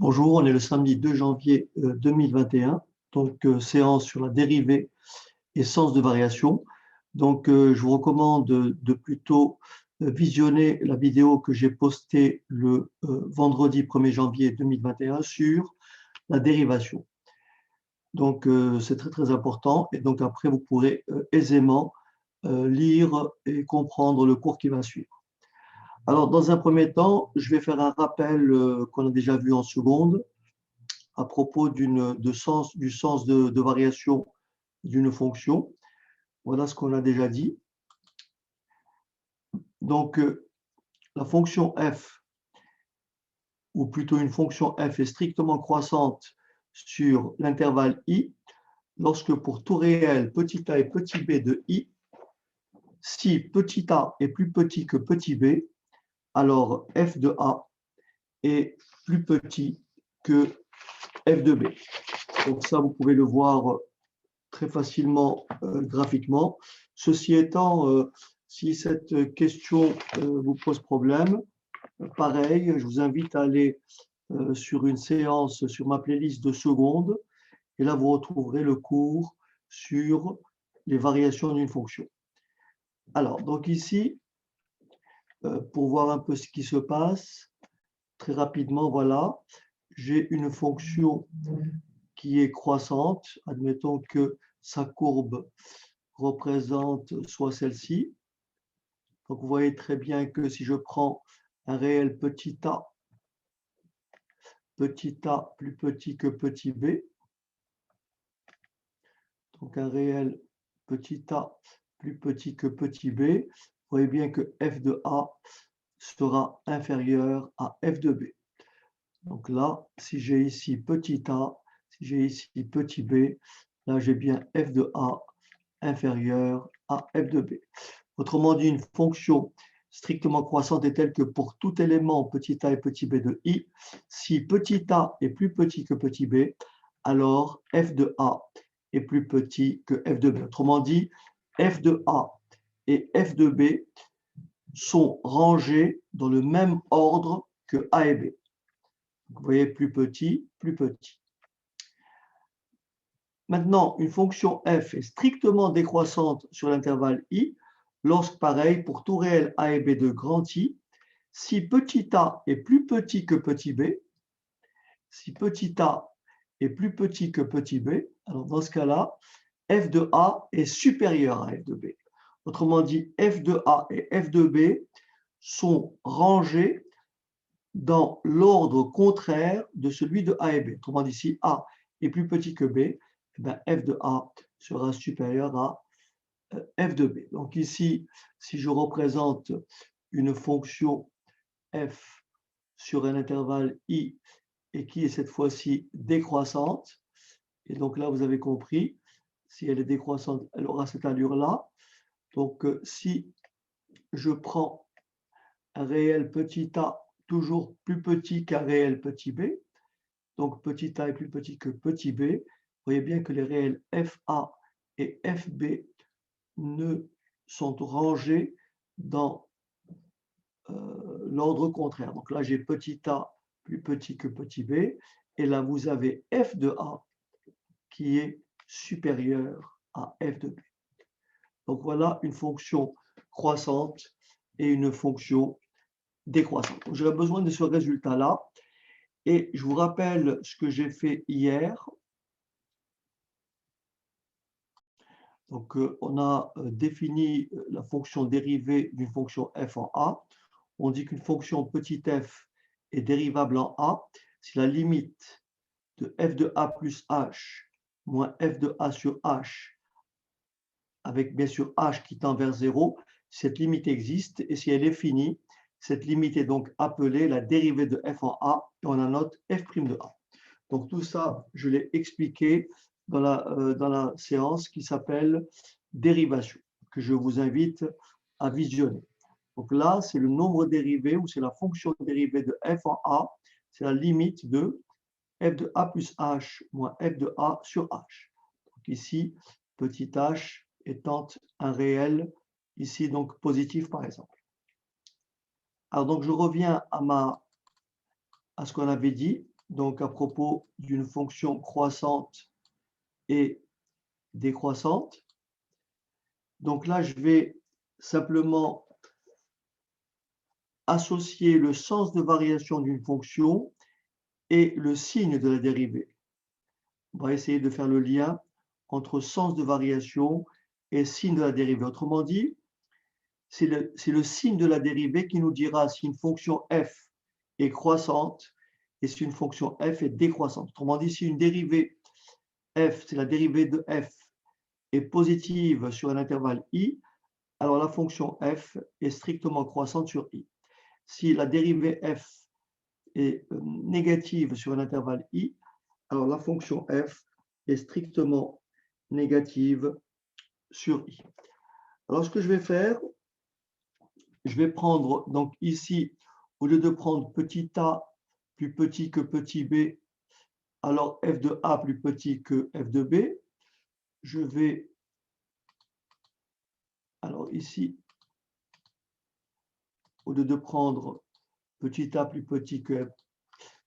Bonjour, on est le samedi 2 janvier 2021, donc séance sur la dérivée et sens de variation. Donc je vous recommande de plutôt visionner la vidéo que j'ai postée le vendredi 1er janvier 2021 sur la dérivation. Donc c'est très important et donc après vous pourrez aisément lire et comprendre le cours qui va suivre. Alors dans un premier temps, je vais faire un rappel qu'on a déjà vu en seconde à propos du sens de variation d'une fonction. Voilà ce qu'on a déjà dit. Donc, la fonction f, ou plutôt une fonction f est strictement croissante sur l'intervalle i, lorsque pour tout réel petit a et petit b de i, si petit a est plus petit que petit b, alors f de a est plus petit que f de b. Donc ça, vous pouvez le voir très facilement graphiquement. Ceci étant, si cette question vous pose problème, pareil, je vous invite à aller sur une séance sur ma playlist de seconde, et là vous retrouverez le cours sur les variations d'une fonction. Alors, donc ici, pour voir un peu ce qui se passe, très rapidement, voilà, j'ai une fonction qui est croissante. Admettons que sa courbe représente soit celle-ci. Donc, vous voyez très bien que si je prends un réel petit a plus petit que petit b, donc un réel petit a plus petit que petit b, vous voyez bien que f de a sera inférieur à f de b. Donc là, si j'ai ici petit a, si j'ai ici petit b, là j'ai bien f de a inférieur à f de b. Autrement dit, une fonction strictement croissante est telle que pour tout élément petit a et petit b de i, si petit a est plus petit que petit b, alors f de a est plus petit que f de b. Autrement dit, f de a et f de b sont rangés dans le même ordre que a et b. Vous voyez, plus petit, plus petit. Maintenant, une fonction f est strictement décroissante sur l'intervalle i lorsque, pareil, pour tout réel a et b de grand I, si petit a est plus petit que petit b, si petit a est plus petit que petit b, alors dans ce cas-là, f de a est supérieur à f de b. Autrement dit, f de a et f de b sont rangés dans l'ordre contraire de celui de a et b. Autrement dit, si a est plus petit que b, eh bien, f de a sera supérieur à f de b. Donc ici, si je représente une fonction f sur un intervalle i et qui est cette fois-ci décroissante, et donc là vous avez compris, si elle est décroissante, elle aura cette allure-là. Donc si je prends un réel petit a toujours plus petit qu'un réel petit b, donc petit a est plus petit que petit b, vous voyez bien que les réels fa et fb ne sont rangés dans l'ordre contraire. Donc là, j'ai petit a plus petit que petit b, et là, vous avez f de a qui est supérieur à f de b. Donc voilà une fonction croissante et une fonction décroissante. J'aurais besoin de ce résultat-là, et je vous rappelle ce que j'ai fait hier. Donc, on a défini la fonction dérivée d'une fonction f en a. On dit qu'une fonction petit f est dérivable en a si la limite de f de a plus h moins f de a sur h, avec bien sûr h qui tend vers 0, cette limite existe, et si elle est finie, cette limite est donc appelée la dérivée de f en a, et on la note f' de a. Donc tout ça, je l'ai expliqué dans la séance qui s'appelle dérivation, que je vous invite à visionner. Donc là, c'est le nombre dérivé, ou c'est la fonction dérivée de f en a, c'est la limite de f de a plus h moins f de a sur h. Donc ici, petit h étant un réel, ici donc positif par exemple. Alors donc je reviens à ce qu'on avait dit. donc à propos d'une fonction croissante et décroissante. Donc là, je vais simplement associer le sens de variation d'une fonction et le signe de la dérivée. On va essayer de faire le lien entre sens de variation et signe de la dérivée. Autrement dit, c'est le signe de la dérivée qui nous dira si une fonction f est croissante et si une fonction f est décroissante. Autrement dit, si une dérivée f, c'est la dérivée de f, est positive sur un intervalle i, alors la fonction f est strictement croissante sur i. Si la dérivée f est négative sur un intervalle i, alors la fonction f est strictement négative sur i. Alors ce que je vais faire, je vais prendre, donc ici, au lieu de prendre petit a plus petit que petit b, alors f de a plus petit que f de b, je vais, alors ici, au lieu de prendre petit a plus petit que f,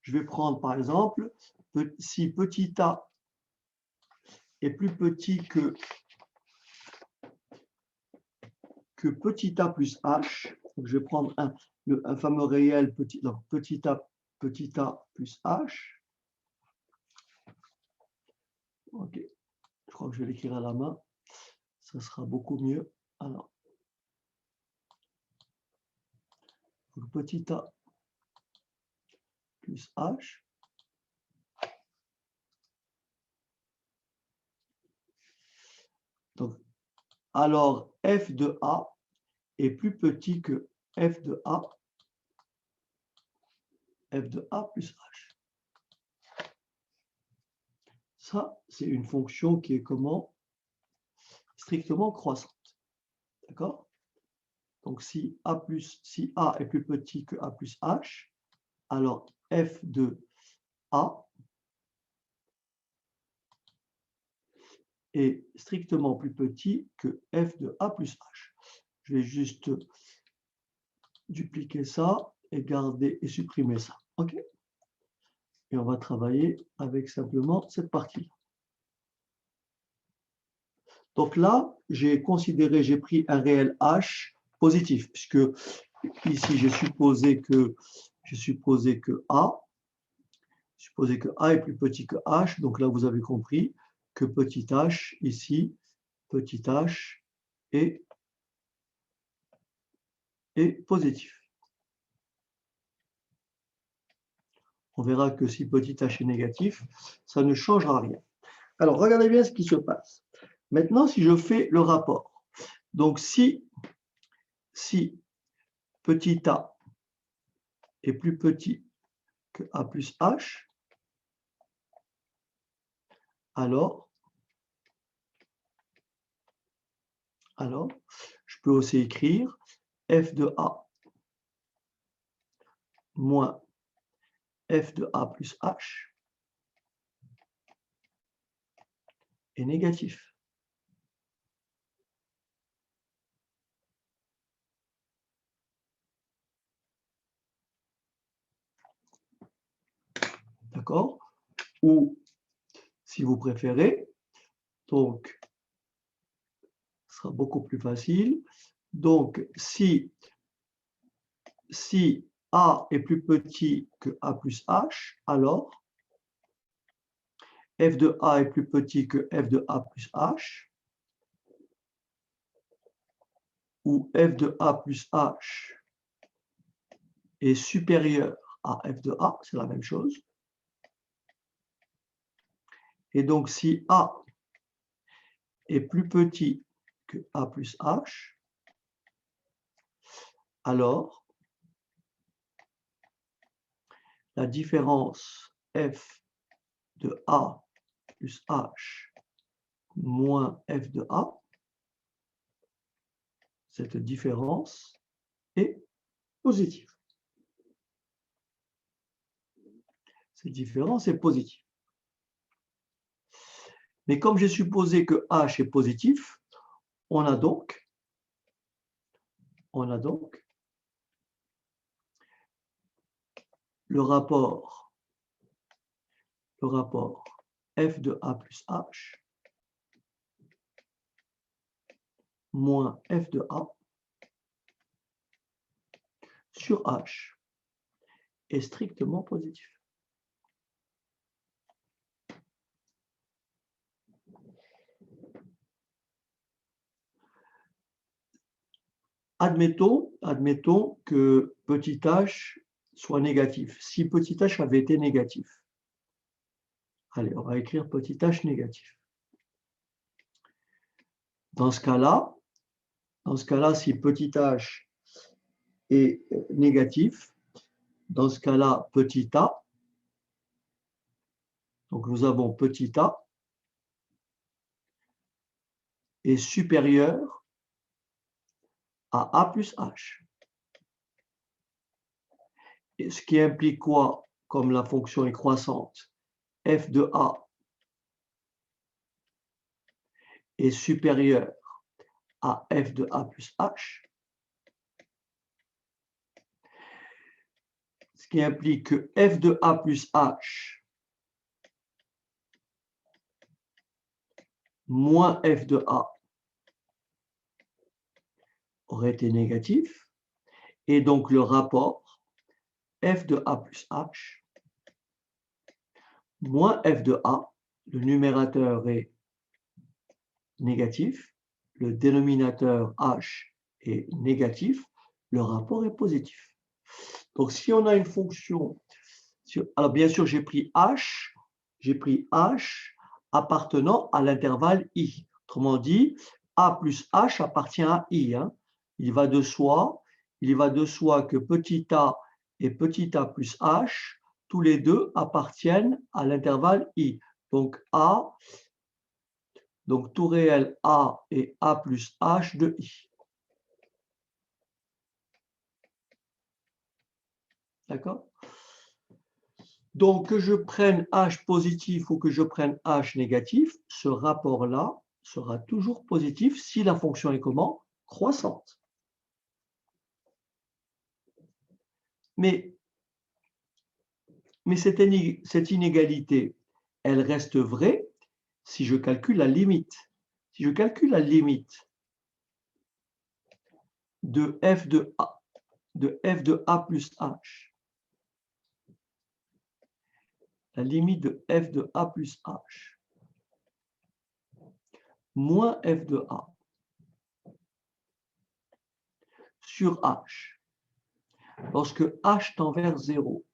je vais prendre par exemple, si petit a est plus petit que petit a plus h, donc je vais prendre un fameux réel donc petit a plus h. Ok, je crois que je vais l'écrire à la main, ça sera beaucoup mieux. Alors, petit a plus h. Donc, alors f de a est plus petit que f de a plus h. Ça, c'est une fonction qui est comment? Strictement croissante. D'accord? Donc, si a est plus petit que a plus h, alors f de a est strictement plus petit que f de a plus h. Je vais juste dupliquer ça et garder et supprimer ça. OK? Et on va travailler avec simplement cette partie-là. Donc là, j'ai pris un réel h positif, puisque ici j'ai supposé que a est plus petit que h, donc là vous avez compris que petit h ici, petit h est positif. On verra que si petit h est négatif, ça ne changera rien. Alors regardez bien ce qui se passe. Maintenant, si je fais le rapport, donc si petit a est plus petit que a plus h, alors je peux aussi écrire f de a moins f de a plus h est négatif. D'accord? Ou, si vous préférez, donc, ce sera beaucoup plus facile. Donc, si a est plus petit que a plus h, alors f de a est plus petit que f de a plus h, où f de a plus h est supérieur à f de a, c'est la même chose. Et donc, si a est plus petit que a plus h, alors la différence f de a plus h moins f de a, cette différence est positive. Cette différence est positive. Mais comme j'ai supposé que h est positif, on a donc le rapport le rapport f de a plus h moins f de a sur h est strictement positif. Admettons que petit h soit négatif. Si petit h avait été négatif, allez, on va écrire petit h négatif. Dans ce cas-là, si petit h est négatif, dans ce cas-là, petit a, donc nous avons petit a, est supérieur à a plus h. Et ce qui implique quoi, comme la fonction est croissante, f de a est supérieur à f de a plus h, ce qui implique que f de a plus h moins f de a aurait été négatif, et donc le rapport f de a plus h moins f de a, le numérateur est négatif, le dénominateur h est négatif, le rapport est positif. Donc si on a une fonction, alors bien sûr j'ai pris h appartenant à l'intervalle i. Autrement dit, a plus h appartient à i. Il va de soi que petit a et petit a plus h, tous les deux appartiennent à l'intervalle i. Donc a, donc tout réel a et a plus h de i. D'accord? Donc que je prenne h positif ou que je prenne h négatif, ce rapport-là sera toujours positif si la fonction est comment? Croissante. Mais cette inégalité, elle reste vraie si je calcule la limite. Si je calcule la limite de f de a plus h, la limite de f de a plus h moins f de a sur h, lorsque h tend vers 0,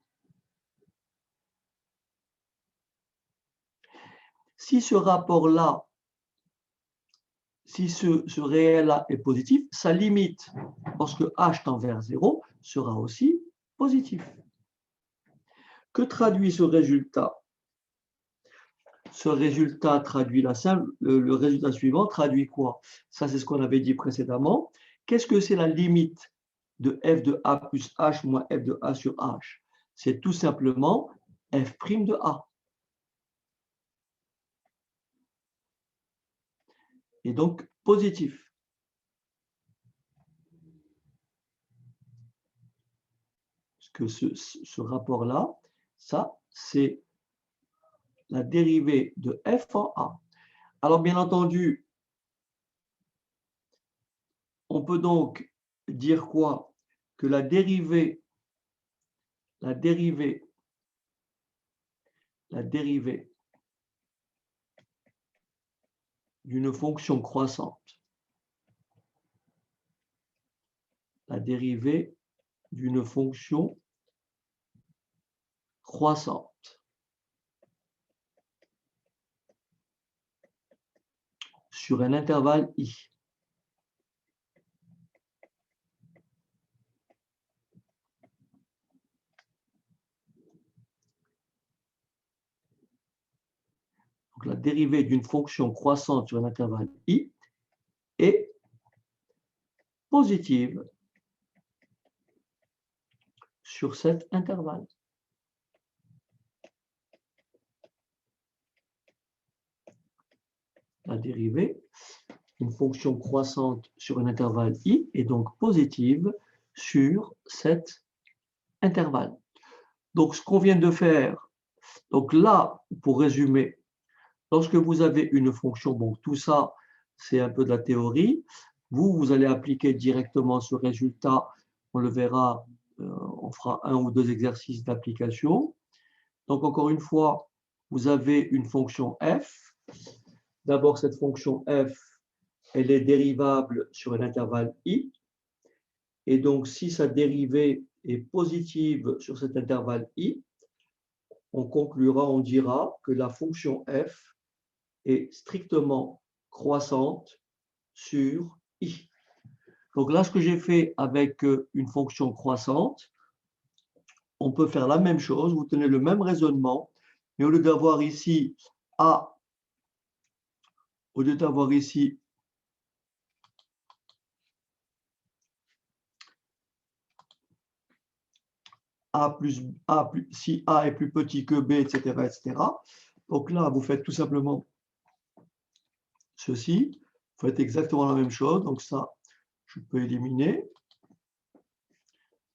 si ce rapport-là, si ce réel-là est positif, sa limite, lorsque h tend vers 0, sera aussi positif. Que traduit ce résultat? Ce résultat traduit le résultat suivant traduit quoi? Ça, c'est ce qu'on avait dit précédemment. Qu'est-ce que c'est la limite de f de a plus h moins f de a sur h? C'est tout simplement f' de a. Et donc positif. Parce que ce rapport-là, ça, c'est la dérivée de f en a. Alors, bien entendu, on peut donc dire quoi? Que la dérivée d'une fonction croissante, la dérivée d'une fonction croissante sur un intervalle i. Donc la dérivée d'une fonction croissante sur un intervalle i est positive sur cet intervalle. La dérivée d'une fonction croissante sur un intervalle i est donc positive sur cet intervalle. Donc ce qu'on vient de faire, Donc là, pour résumer, lorsque vous avez une fonction, bon, tout ça, c'est un peu de la théorie. Vous allez appliquer directement ce résultat. On le verra, on fera 1 ou 2 exercices d'application. Donc, encore une fois, vous avez une fonction f. D'abord, cette fonction f, elle est dérivable sur un intervalle i. Et donc, si sa dérivée est positive sur cet intervalle i, on conclura, on dira que la fonction f est strictement croissante sur i. Donc là, ce que j'ai fait avec une fonction croissante, on peut faire la même chose, vous tenez le même raisonnement, mais au lieu d'avoir ici a, au lieu d'avoir ici si a est plus petit que b, etc., etc. Donc là, vous faites tout simplement ceci, vous faites exactement la même chose, donc ça, je peux éliminer.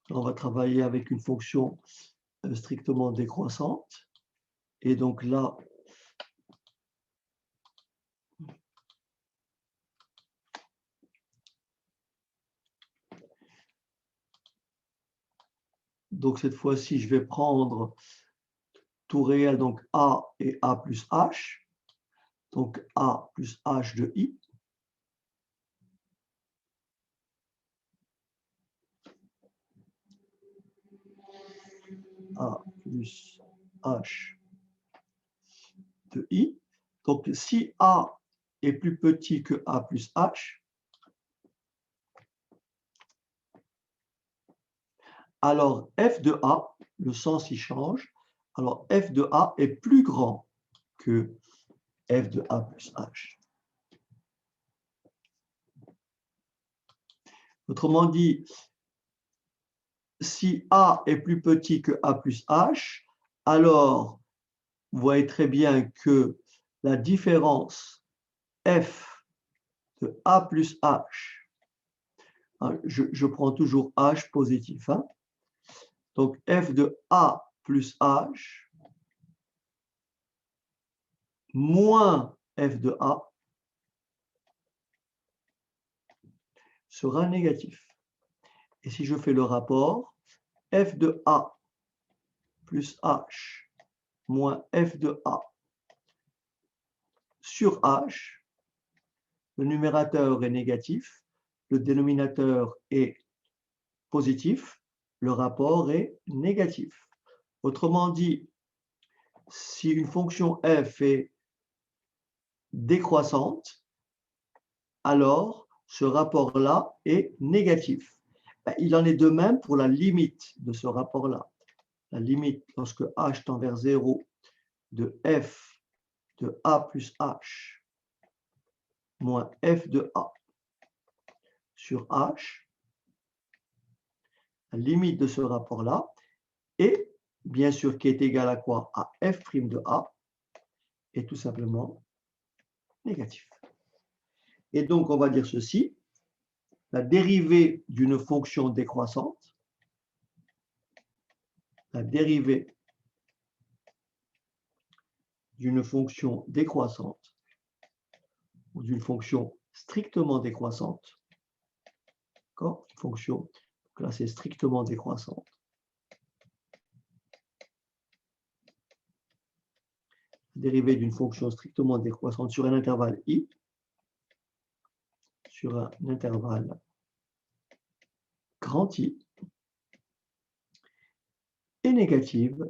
Là, on va travailler avec une fonction strictement décroissante. Et donc là, donc cette fois-ci, je vais prendre tout réel, donc a et a plus h. Donc a plus h de i. A plus h de i. Donc si a est plus petit que a plus h, alors f de a, le sens y change, alors f de a est plus grand que f de a plus h. Autrement dit, si a est plus petit que a plus h, alors vous voyez très bien que la différence f de a plus h, je prends toujours h positif, hein, donc f de a plus h moins f de a sera négatif. Et si je fais le rapport, f de a plus h moins f de a sur h, le numérateur est négatif, le dénominateur est positif, le rapport est négatif. Autrement dit, si une fonction f est décroissante, alors ce rapport-là est négatif. Il en est de même pour la limite de ce rapport-là. La limite, lorsque h tend vers 0, de f de a plus h moins f de a sur h, la limite de ce rapport-là est, bien sûr, qui est égal à quoi? À f' de a, est tout simplement négatif. Et donc, on va dire ceci, la dérivée d'une fonction décroissante, la dérivée d'une fonction décroissante ou d'une fonction strictement décroissante, d'accord? Fonction, donc là c'est strictement décroissante. Dérivée d'une fonction strictement décroissante sur un intervalle i, sur un intervalle grand I, est négative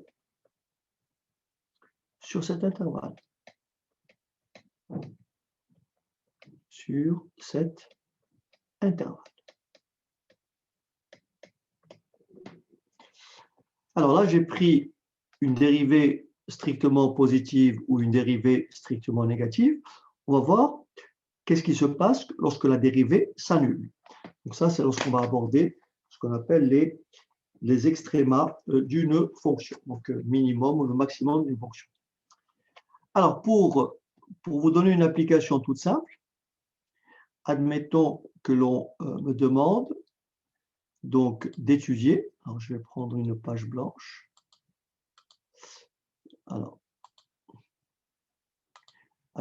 sur cet intervalle. Sur cet intervalle. Alors là, j'ai pris une dérivée strictement positive ou une dérivée strictement négative. On va voir qu'est-ce qui se passe lorsque la dérivée s'annule. Donc ça, c'est lorsqu'on va aborder ce qu'on appelle les extrémas d'une fonction, donc minimum ou le maximum d'une fonction. Alors, pour vous donner une application toute simple, admettons que l'on me demande donc d'étudier. Alors, je vais prendre une page blanche. Alors,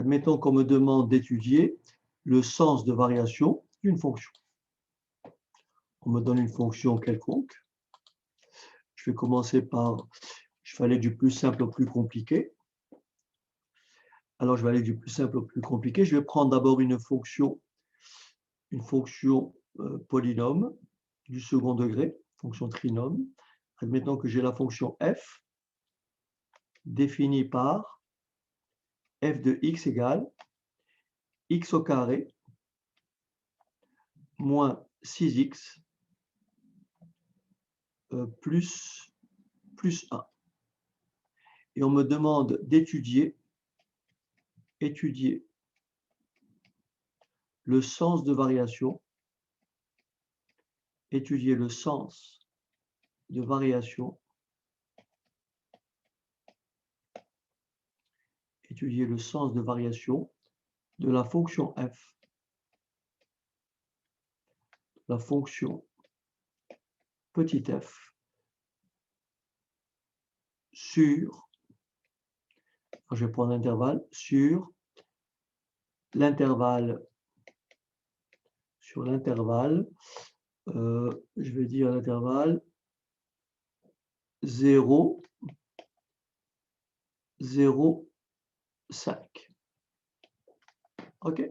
Admettons qu'on me demande d'étudier le sens de variation d'une fonction. On me donne une fonction quelconque. Je vais commencer par, je vais aller du plus simple au plus compliqué. Alors, je vais aller du plus simple au plus compliqué. Je vais prendre d'abord une fonction polynôme du second degré, fonction trinôme. Admettons que j'ai la fonction f définie par f de x égale x au carré moins 6x plus 1. Et on me demande d'étudier le sens de variation, étudier le sens de variation, étudier le sens de variation de la fonction f, la fonction petit f sur, je vais prendre l'intervalle, sur l'intervalle, je vais dire l'intervalle 0, 0, 5. OK.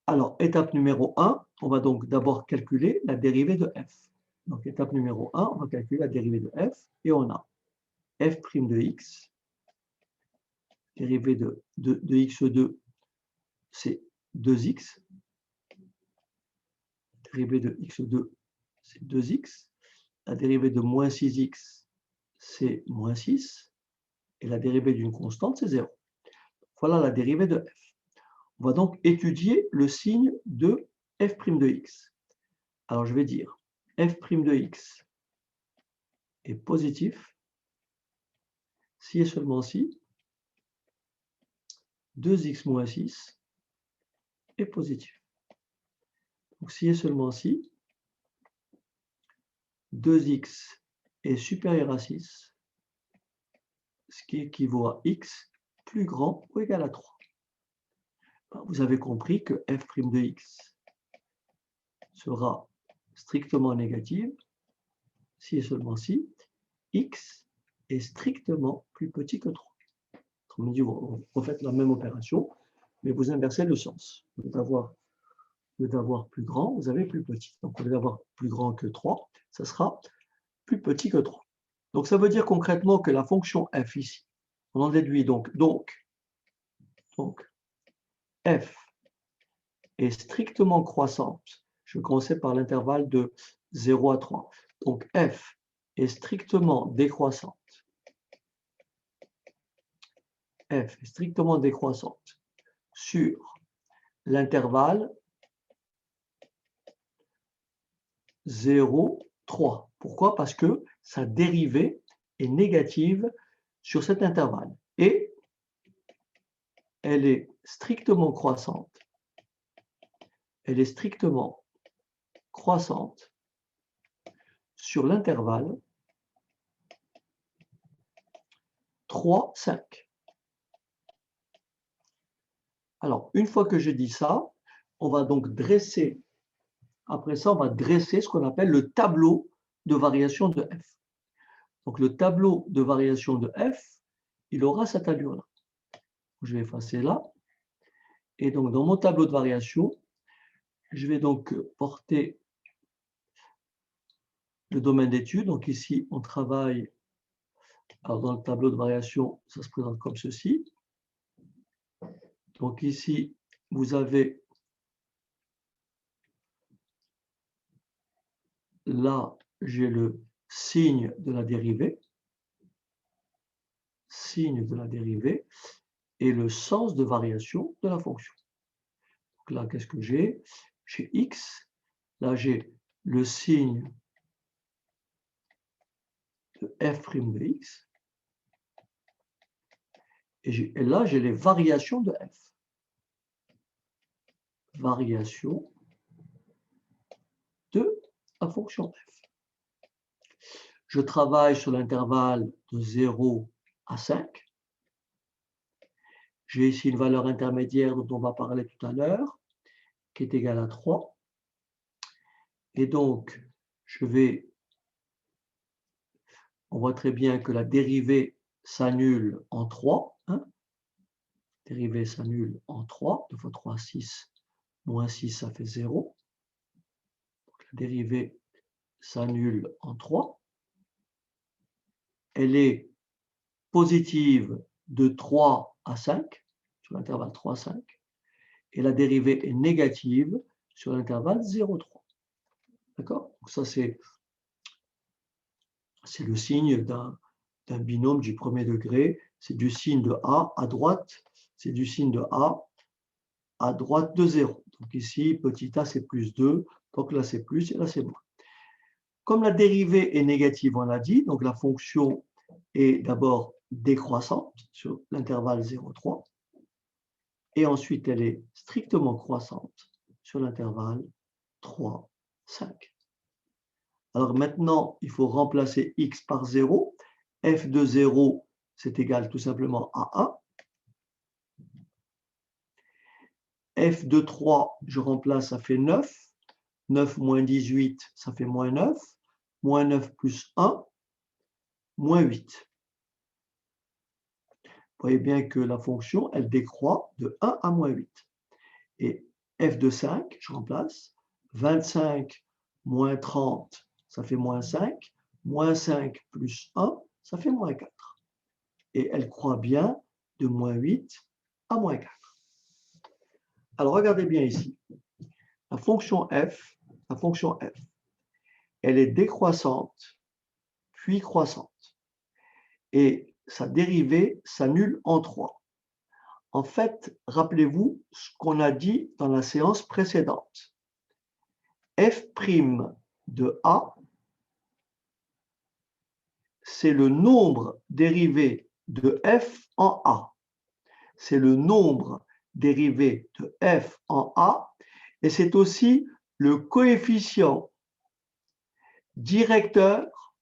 Alors, étape numéro 1, on va donc d'abord calculer la dérivée de f. Donc, étape numéro 1, on va calculer la dérivée de f et on a f' de x, dérivée de x2, c'est 2x. Dérivée de x2, c'est 2x. La dérivée de moins 6x, c'est moins 6. Et la dérivée d'une constante, c'est 0. Voilà la dérivée de f. On va donc étudier le signe de f' de x. Alors, je vais dire f' de x est positif si et seulement si 2x moins 6 est positif. Donc, si et seulement si 2x est supérieur à 6, ce qui équivaut à x plus grand ou égal à 3. Vous avez compris que f' de x sera strictement négative si et seulement si x est strictement plus petit que 3. Autrement dit, vous refaites la même opération, mais vous inversez le sens. Au lieu d'avoir plus grand, vous avez plus petit. Donc, au lieu d'avoir plus grand que 3, ça sera plus petit que 3. Donc, ça veut dire concrètement que la fonction f ici, on en déduit donc f est strictement croissante. Je vais commencer par l'intervalle de 0 à 3. Donc, f est strictement décroissante. F est strictement décroissante sur l'intervalle 0, 3. Pourquoi? Parce que sa dérivée est négative sur cet intervalle. Et elle est strictement croissante. Elle est strictement croissante sur l'intervalle 3, 5. Alors, une fois que j'ai dit ça, on va donc dresser, après ça, on va dresser ce qu'on appelle le tableau de variation de f. Donc, le tableau de variation de f, il aura cette allure-là. Je vais effacer là. Et donc, dans mon tableau de variation, je vais donc porter le domaine d'étude. Donc, ici, on travaille. Alors, dans le tableau de variation, ça se présente comme ceci. Donc, ici, vous avez là, j'ai le signe de la dérivée. Signe de la dérivée et le sens de variation de la fonction. Donc là, qu'est-ce que j'ai? J'ai x. Là, j'ai le signe de f' de x. Et là, j'ai les variations de f. Variation de la fonction f. Je travaille sur l'intervalle de 0 à 5. J'ai ici une valeur intermédiaire dont on va parler tout à l'heure, qui est égale à 3. Et donc, on voit très bien que la dérivée s'annule en 3. Hein. Dérivée s'annule en 3. 2 fois 3, 6. Moins 6, ça fait 0. Donc, la dérivée s'annule en 3. Elle est positive de 3 à 5, sur l'intervalle 3, 5. Et la dérivée est négative sur l'intervalle 0, 3. D'accord? Donc ça, c'est le signe d'un binôme du premier degré. C'est du signe de A à droite, c'est du signe de A à droite de 0. Donc ici, petit a, c'est plus 2. Donc là, c'est plus et là, c'est moins. Comme la dérivée est négative, on l'a dit, donc la fonction est d'abord décroissante sur l'intervalle 0, 3. Et ensuite, elle est strictement croissante sur l'intervalle 3, 5. Alors maintenant, il faut remplacer x par 0. F de 0, c'est égal tout simplement à 1. F de 3, je remplace, ça fait 9. 9 moins 18, ça fait moins 9. Moins 9 plus 1, moins 8. Vous voyez bien que la fonction, elle décroît de 1 à moins 8. Et f de 5, je remplace. 25 moins 30, ça fait moins 5. Moins 5 plus 1, ça fait moins 4. Et elle croît bien de moins 8 à moins 4. Alors, regardez bien ici. La fonction f, elle est décroissante, puis croissante. Et sa dérivée s'annule en 3. En fait, rappelez-vous ce qu'on a dit dans la séance précédente. F' de A, c'est le nombre dérivé de f en A. C'est le nombre dérivé de f en A, et c'est aussi le coefficient directeur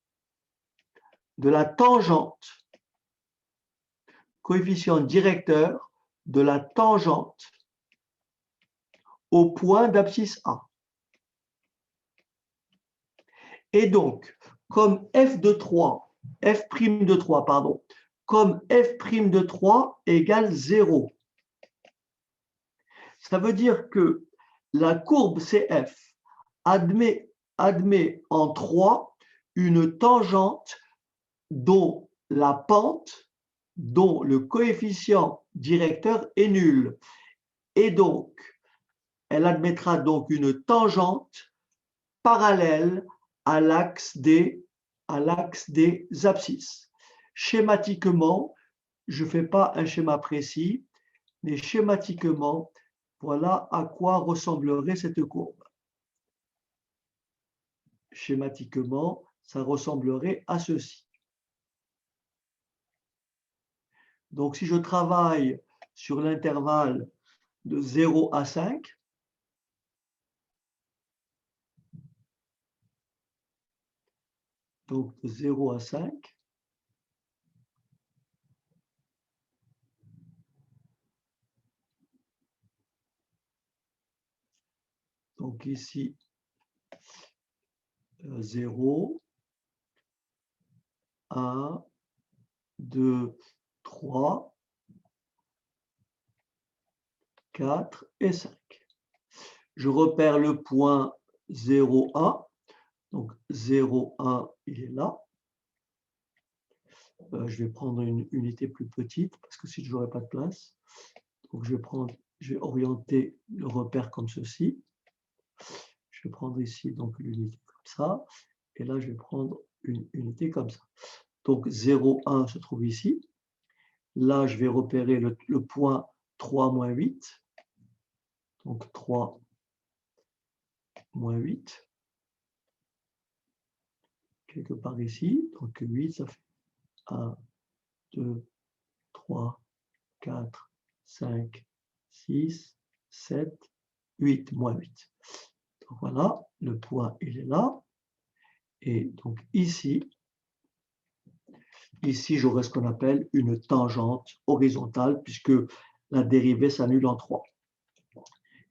de la tangente. Coefficient directeur de la tangente au point d'abscisse A. Et donc, comme f de 3, comme f' de 3 égale 0, ça veut dire que la courbe CF admet en 3 une tangente dont la pente, dont le coefficient directeur est nul. Et donc, elle admettra donc une tangente parallèle à l'axe des abscisses. Schématiquement, je ne fais pas un schéma précis, mais schématiquement, voilà à quoi ressemblerait cette courbe. Schématiquement, ça ressemblerait à ceci. Donc, si je travaille sur l'intervalle de 0 à 5, donc de 0 à 5, donc ici, 0, 1, 2, 3, 4 et 5. Je repère le point 0, 1. Donc 0, 1, il est là. Je vais prendre une unité plus petite parce que si je n'aurai pas de place. Donc je vais orienter le repère comme ceci. Je vais prendre ici donc l'unité comme ça. Et là, je vais prendre une unité comme ça. Donc 0, 1 se trouve ici. Là, je vais repérer le point 3 moins 8. Donc 3 moins 8. Quelque part ici. Donc 8, ça fait 1, 2, 3, 4, 5, 6, 7, 8, moins 8. Donc voilà, le point, il est là. Et donc ici, j'aurai ce qu'on appelle une tangente horizontale, puisque la dérivée s'annule en 3.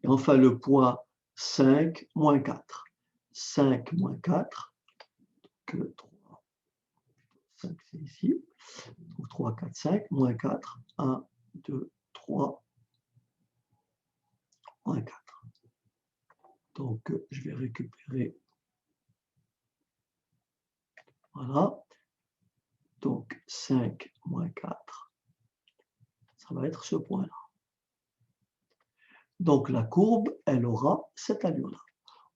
Et enfin, le point 5 moins 4. 5 moins 4, que 3, 5 c'est ici. Donc 3, 4, 5, moins 4, 1, 2, 3, moins 4. Donc, je vais récupérer. Voilà. Donc, 5 moins 4, ça va être ce point-là. Donc, la courbe, elle aura cette allure-là.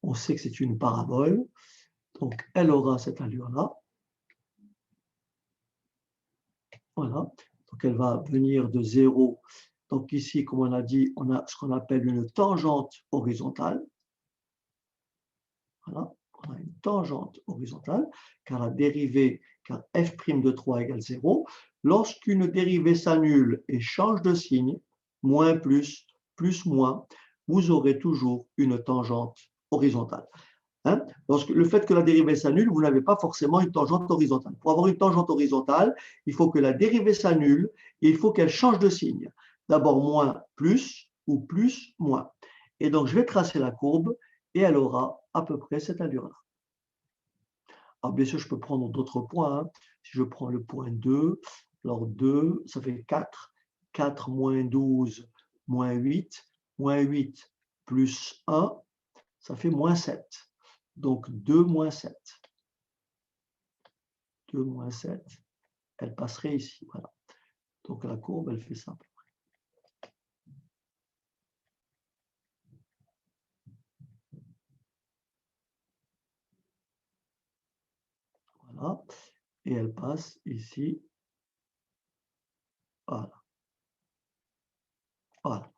On sait que c'est une parabole, donc elle aura cette allure-là. Voilà. Donc, elle va venir de 0. Donc, ici, comme on a dit, on a ce qu'on appelle une tangente horizontale. Voilà. On a une tangente horizontale, car la dérivée, car f' de 3 égale 0, lorsqu'une dérivée s'annule et change de signe, moins plus, plus moins, vous aurez toujours une tangente horizontale. Hein? Le fait que la dérivée s'annule, vous n'avez pas forcément une tangente horizontale. Pour avoir une tangente horizontale, il faut que la dérivée s'annule et il faut qu'elle change de signe. D'abord moins plus ou plus moins. Et donc, je vais tracer la courbe et elle aura à peu près cette allure-là. Alors, bien sûr, je peux prendre d'autres points. Hein. Si je prends le point 2, alors 2, ça fait 4. 4 moins 12, moins 8. Moins 8 plus 1, ça fait moins 7. Donc, 2 moins 7. 2 moins 7, elle passerait ici. Voilà. Donc, la courbe, elle fait ça. Voilà. Et elle passe ici. Voilà. Voilà.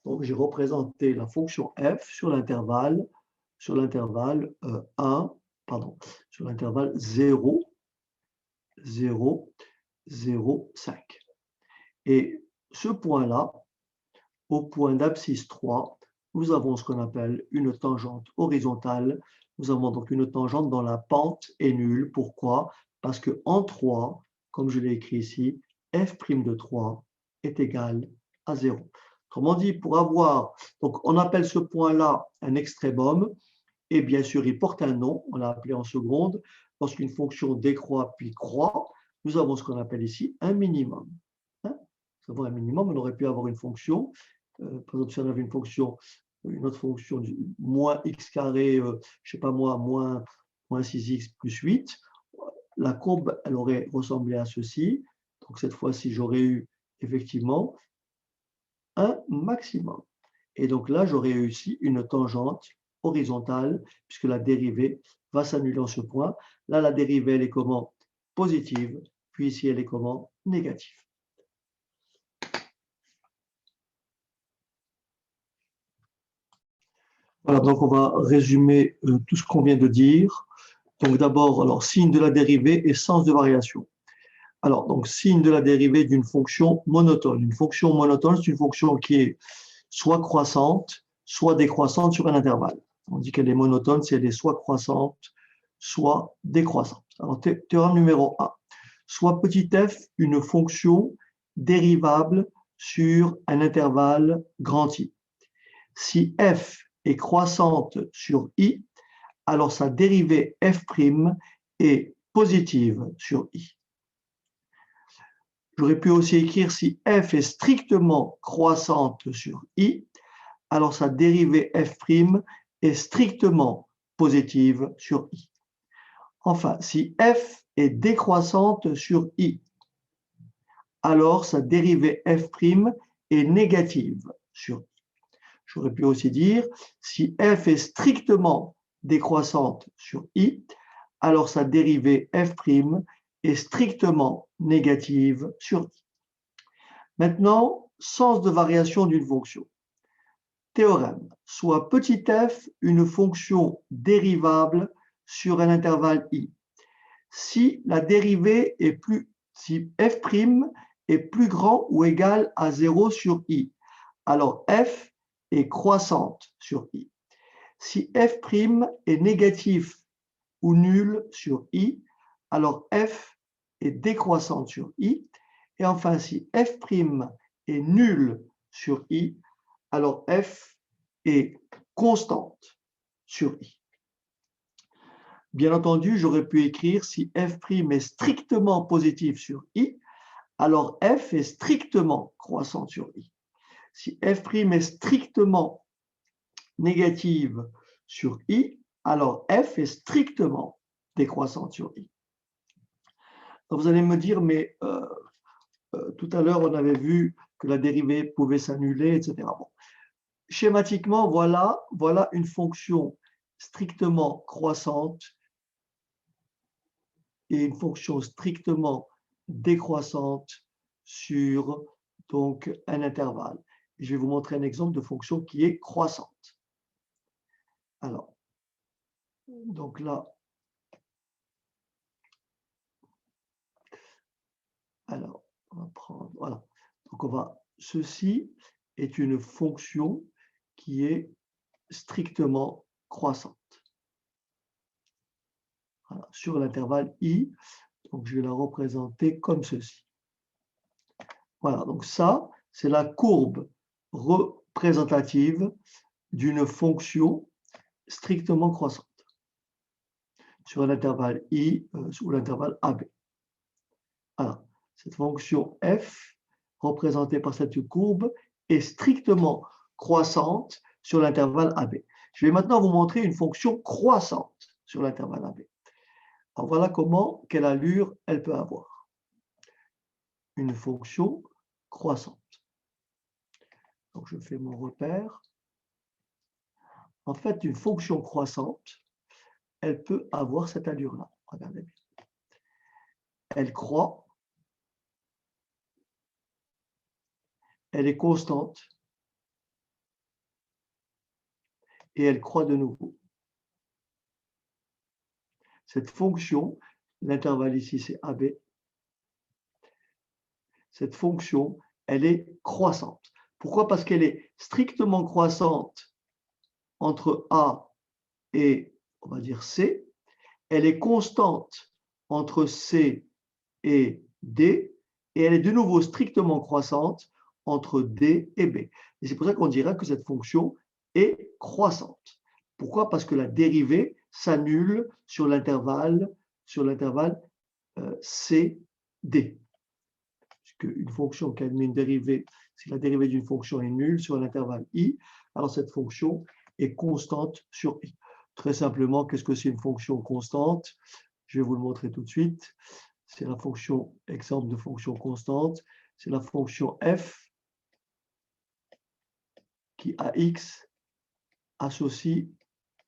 Donc, j'ai représenté la fonction f sur l'intervalle 1, pardon, sur l'intervalle 0, 0, 0, 5. Et ce point-là, au point d'abscisse 3, nous avons ce qu'on appelle une tangente horizontale. Nous avons donc une tangente dont la pente est nulle. Pourquoi? Parce qu'en 3, comme je l'ai écrit ici, f' de 3 est égal à 0. Autrement dit, pour avoir, donc on appelle ce point-là un extrémum, et bien sûr, il porte un nom, on l'a appelé en seconde. Lorsqu'une fonction décroît puis croît, nous avons ce qu'on appelle ici un minimum. Hein? Nous avons un minimum, on aurait pu avoir une fonction, par exemple, si on avait une autre fonction, moins x carré, je ne sais pas moi, moins 6x plus 8, la courbe, elle aurait ressemblé à ceci. Donc, cette fois-ci, j'aurais eu effectivement un maximum. Et donc là, j'aurais eu ici une tangente horizontale, puisque la dérivée va s'annuler en ce point. Là, la dérivée, elle est comment? Positive, puis ici, elle est comment? Négative. Voilà, donc on va résumer tout ce qu'on vient de dire. Donc d'abord, alors signe de la dérivée et sens de variation. Alors, donc signe de la dérivée d'une fonction monotone. Une fonction monotone, c'est une fonction qui est soit croissante, soit décroissante sur un intervalle. On dit qu'elle est monotone si elle est soit croissante, soit décroissante. Alors, théorème numéro 1. Soit petit f, une fonction dérivable sur un intervalle grand I. Si f est croissante sur I, alors sa dérivée f' est positive sur I. J'aurais pu aussi écrire si f est strictement croissante sur I, alors sa dérivée f' est strictement positive sur I. Enfin, si f est décroissante sur I, alors sa dérivée f' est négative sur I. J'aurais pu aussi dire, si f est strictement décroissante sur I, alors sa dérivée f' est strictement négative sur I. Maintenant, sens de variation d'une fonction. Théorème, soit petit f une fonction dérivable sur un intervalle I. Si la dérivée est si f' est plus grand ou égal à 0 sur I, alors f est croissante sur I. Si f' est négatif ou nul sur I, alors f est décroissante sur I. Et enfin, si f' est nulle sur I, alors f est constante sur I. Bien entendu, j'aurais pu écrire si f' est strictement positif sur I, alors f est strictement croissante sur I. Si f' est strictement négative sur I, alors f est strictement décroissante sur I. Donc vous allez me dire, mais tout à l'heure, on avait vu que la dérivée pouvait s'annuler, etc. Bon. Schématiquement, voilà une fonction strictement croissante et une fonction strictement décroissante sur donc, un intervalle. Je vais vous montrer un exemple de fonction qui est croissante. Alors, donc là, alors, on va prendre, voilà. Donc ceci est une fonction qui est strictement croissante. Voilà, sur l'intervalle I, donc je vais la représenter comme ceci. Voilà, donc ça, c'est la courbe représentative d'une fonction strictement croissante sur l'intervalle I ou l'intervalle AB. Alors, cette fonction f, représentée par cette courbe, est strictement croissante sur l'intervalle AB. Je vais maintenant vous montrer une fonction croissante sur l'intervalle AB. Alors voilà quelle allure elle peut avoir. Une fonction croissante. Donc je fais mon repère. En fait, une fonction croissante, elle peut avoir cette allure-là. Regardez bien. Elle croît, elle est constante, et elle croît de nouveau. Cette fonction, l'intervalle ici c'est AB, cette fonction, elle est croissante. Pourquoi? Parce qu'elle est strictement croissante entre A et, on va dire, C. Elle est constante entre C et D. Et elle est de nouveau strictement croissante entre D et B. Et c'est pour ça qu'on dira que cette fonction est croissante. Pourquoi? Parce que la dérivée s'annule sur l'intervalle CD. Une fonction qui admet une dérivée, si la dérivée d'une fonction est nulle sur l'intervalle I, alors cette fonction est constante sur I. Très simplement, qu'est-ce que c'est une fonction constante? Je vais vous le montrer tout de suite. C'est la fonction, exemple de fonction constante, c'est la fonction f qui à x associe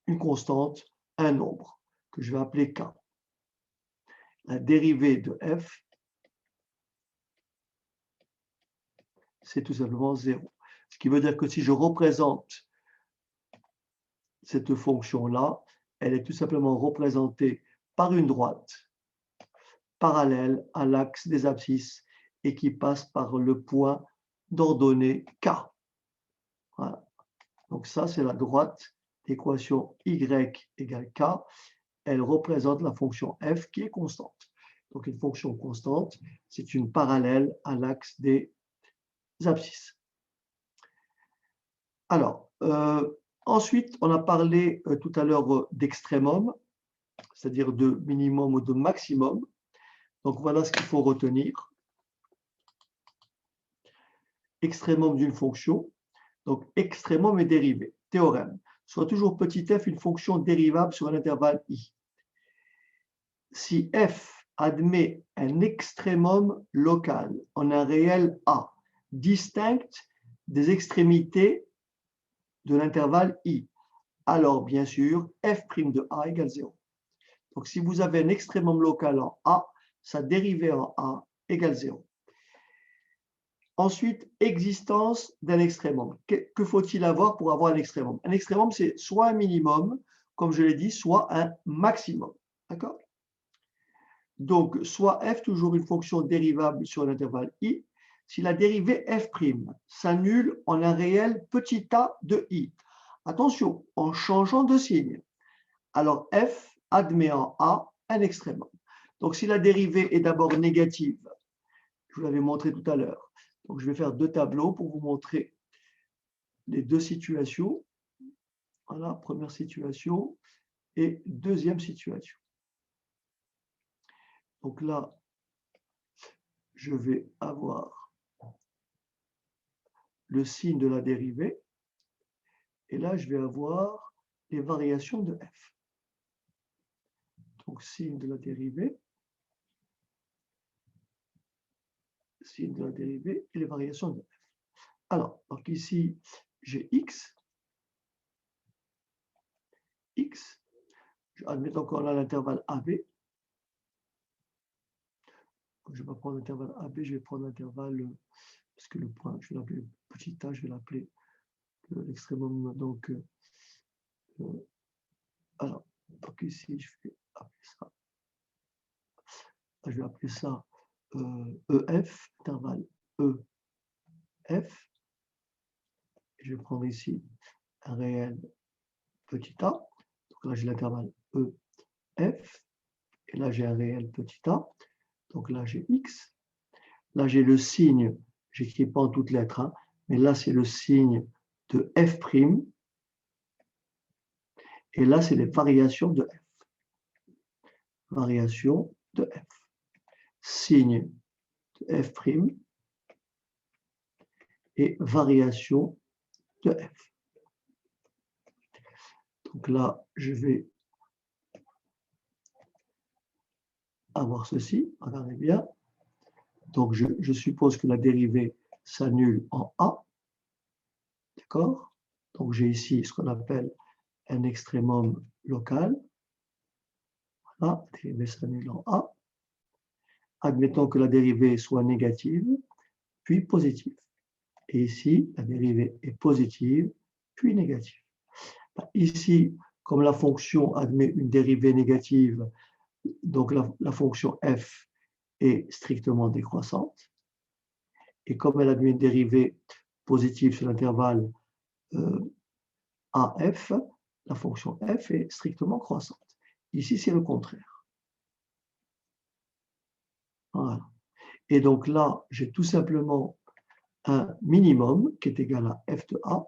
une constante, un nombre, que je vais appeler k. La dérivée de f, c'est tout simplement 0. Ce qui veut dire que si je représente cette fonction-là, elle est tout simplement représentée par une droite parallèle à l'axe des abscisses et qui passe par le point d'ordonnée k. Voilà. Donc ça, c'est la droite d'équation y égale k. Elle représente la fonction f qui est constante. Donc une fonction constante, c'est une parallèle à l'axe des abscisses. Alors, ensuite, on a parlé tout à l'heure d'extrémum, c'est-à-dire de minimum ou de maximum. Donc voilà ce qu'il faut retenir. Extrémum d'une fonction. Donc extrémum est dérivé. Théorème. Soit toujours petit f une fonction dérivable sur un intervalle i. Si f admet un extrémum local en un réel a, distinct des extrémités de l'intervalle i, alors bien sûr f' de a égale 0. Donc si vous avez un extrémum local en a, sa dérivée en a égale 0. Ensuite, existence d'un extrémum. Que faut-il avoir pour avoir un extrémum? Un extrémum, c'est soit un minimum, comme je l'ai dit, soit un maximum. D'accord? Donc, soit f, toujours une fonction dérivable sur l'intervalle i, si la dérivée f' s'annule en un réel petit a de i. Attention, en changeant de signe. Alors, f admet en a un extrémum. Donc, si la dérivée est d'abord négative, je vous l'avais montré tout à l'heure, Donc, je vais faire deux tableaux pour vous montrer les deux situations. Voilà, première situation et deuxième situation. Donc là, je vais avoir le signe de la dérivée. Et là, je vais avoir les variations de f. Donc, signe de la dérivée et les variations de f. Alors, donc ici, j'ai x. Admettons qu'on a l'intervalle AB. Je vais pas prendre l'intervalle AB, je vais prendre l'intervalle, parce que le point, je vais l'appeler petit a, je vais l'appeler l'extrémum. Donc, alors, donc ici, je vais appeler ça. Je vais appeler ça EF, intervalle EF. Je vais prendre ici un réel petit a. Donc là, j'ai l'intervalle EF. Et là, j'ai un réel petit a. Donc là, j'ai x. Là, j'ai le signe, je n'écris pas en toutes lettres, hein, mais là, c'est le signe de f'. Et là, c'est les variations de f. Variation de f. Signe de f' et variation de f. Donc là, je vais avoir ceci, regardez bien. Donc, je suppose que la dérivée s'annule en a. D'accord? Donc, j'ai ici ce qu'on appelle un extrémum local. Voilà, la dérivée s'annule en a. Admettons que la dérivée soit négative, puis positive. Et ici, la dérivée est positive, puis négative. Ici, comme la fonction admet une dérivée négative, donc la fonction f est strictement décroissante. Et comme elle admet une dérivée positive sur l'intervalle AF, la fonction f est strictement croissante. Ici, c'est le contraire. Voilà. Et donc là, j'ai tout simplement un minimum qui est égal à f de a,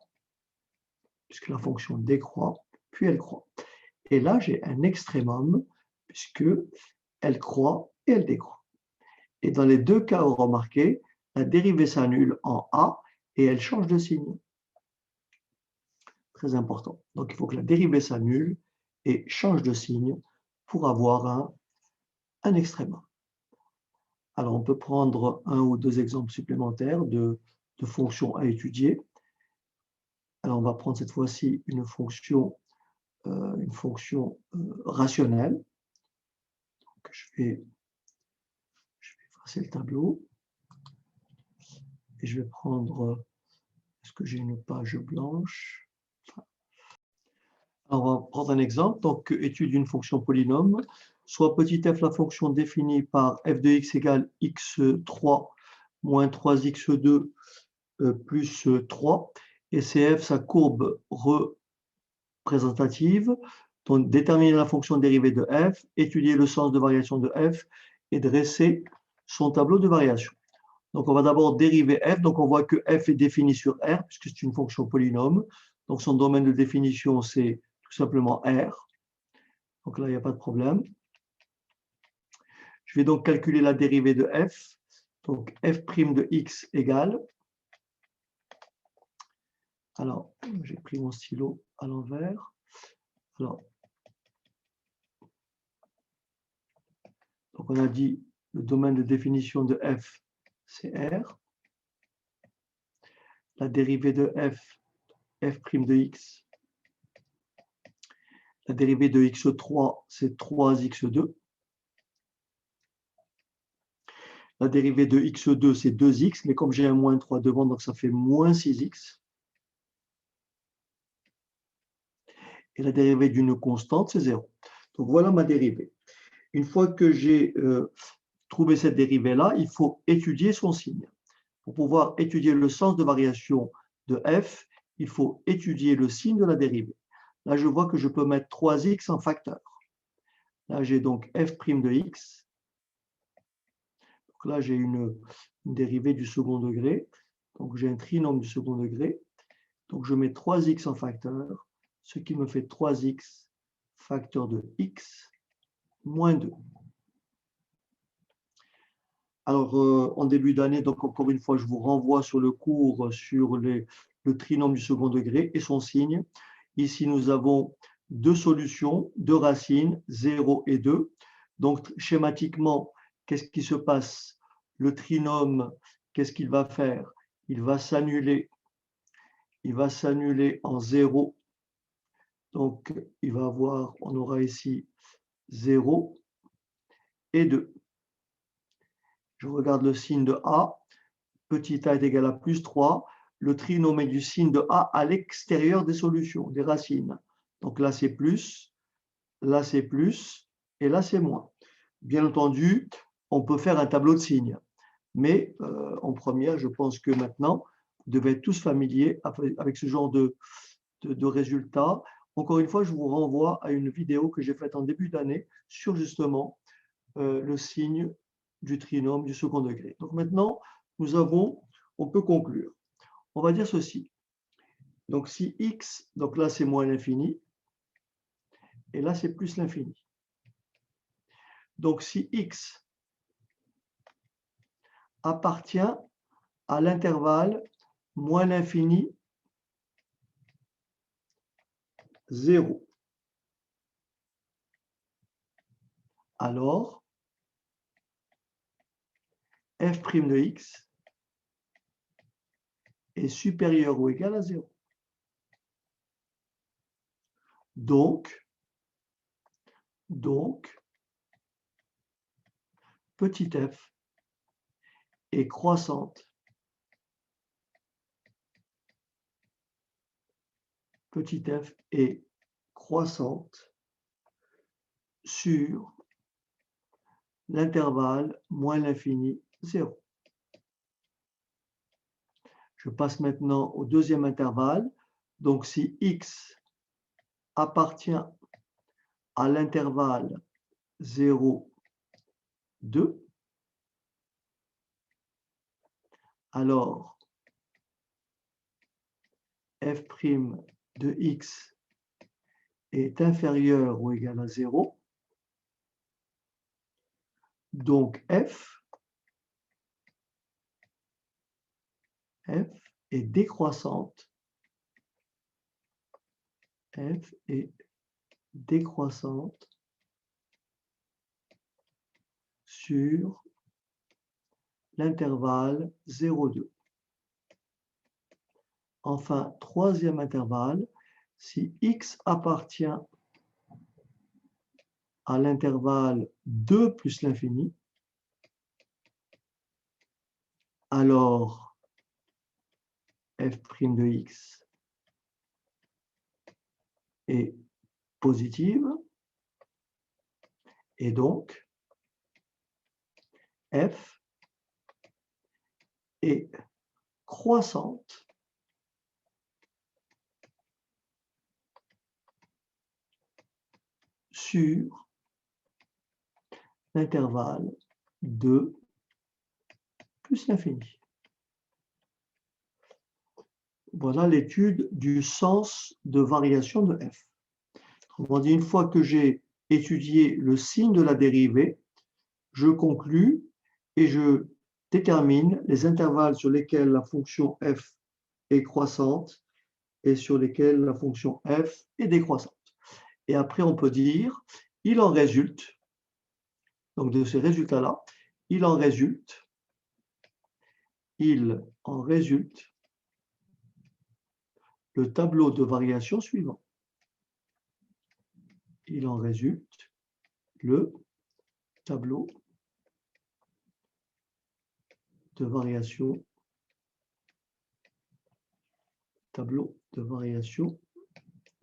puisque la fonction décroît, puis elle croît. Et là, j'ai un extrémum, puisque elle croît et elle décroît. Et dans les deux cas, remarquez, la dérivée s'annule en a et elle change de signe. Très important. Donc, il faut que la dérivée s'annule et change de signe pour avoir un extrémum. Alors, on peut prendre un ou deux exemples supplémentaires de fonctions à étudier. Alors, on va prendre cette fois-ci une fonction rationnelle. Donc, je vais effacer le tableau. Et je vais prendre, est-ce que j'ai une page blanche? Alors, on va prendre un exemple. Donc, étude d'une fonction polynôme. Soit petit f, la fonction définie par f de x égale x3 moins 3x2 plus 3. Et c'est f sa courbe représentative. Donc, déterminer la fonction dérivée de f, étudier le sens de variation de f et dresser son tableau de variation. Donc, on va d'abord dériver f. Donc, on voit que f est défini sur R, puisque c'est une fonction polynôme. Donc, son domaine de définition, c'est tout simplement R. Donc là, il n'y a pas de problème. Je vais donc calculer la dérivée de f. Donc, f' de x égale. Alors, j'ai pris mon stylo à l'envers. Alors, donc on a dit le domaine de définition de f, c'est R. La dérivée de f' de x. La dérivée de x3, c'est 3x2. La dérivée de x2, c'est 2x, mais comme j'ai un moins 3 devant, donc ça fait moins 6x. Et la dérivée d'une constante, c'est 0. Donc voilà ma dérivée. Une fois que j'ai trouvé cette dérivée-là, il faut étudier son signe. Pour pouvoir étudier le sens de variation de f, il faut étudier le signe de la dérivée. Là, je vois que je peux mettre 3x en facteur. Là, j'ai donc f' de x. Donc là, j'ai une dérivée du second degré. Donc j'ai un trinôme du second degré. Donc je mets 3x en facteur, ce qui me fait 3x facteur de x moins 2. Alors, en début d'année, donc encore une fois, je vous renvoie sur le cours sur le trinôme du second degré et son signe. Ici, nous avons deux solutions, deux racines, 0 et 2. Donc, schématiquement, qu'est-ce qui se passe? Le trinôme, qu'est-ce qu'il va faire? Il va s'annuler en 0. Donc, on aura ici 0 et 2. Je regarde le signe de A. Petit a est égal à plus 3. Le trinôme est du signe de A à l'extérieur des solutions, des racines. Donc là, c'est plus, là, c'est plus, et là, c'est moins. Bien entendu, on peut faire un tableau de signes. Mais en première, je pense que maintenant, vous devez être tous familiers avec ce genre de résultats. Encore une fois, je vous renvoie à une vidéo que j'ai faite en début d'année sur justement le signe du trinôme du second degré. Donc maintenant, on peut conclure. On va dire ceci. Donc si x, donc là c'est moins l'infini, et là c'est plus l'infini. Donc si x appartient à l'intervalle moins l'infini, 0, alors f' de x est supérieur ou égal à 0. Donc, petit f est croissante. Petit f est croissante sur l'intervalle moins l'infini 0. Je passe maintenant au deuxième intervalle. Donc si x appartient à l'intervalle 0, 2, alors f' de x est inférieur ou égal à 0. Donc f est décroissante. F est décroissante sur l'intervalle 0,2. Enfin, troisième intervalle, si x appartient à l'intervalle 2 plus l'infini, alors f' de x est positive, et donc f est croissante sur l'intervalle 2 plus l'infini. Voilà l'étude du sens de variation de f. On dit, une fois que j'ai étudié le signe de la dérivée, je conclus et je détermine les intervalles sur lesquels la fonction f est croissante et sur lesquels la fonction f est décroissante. Et après, on peut dire, il en résulte, donc de ces résultats-là, il en résulte le tableau de variation suivant. Il en résulte le tableau de variation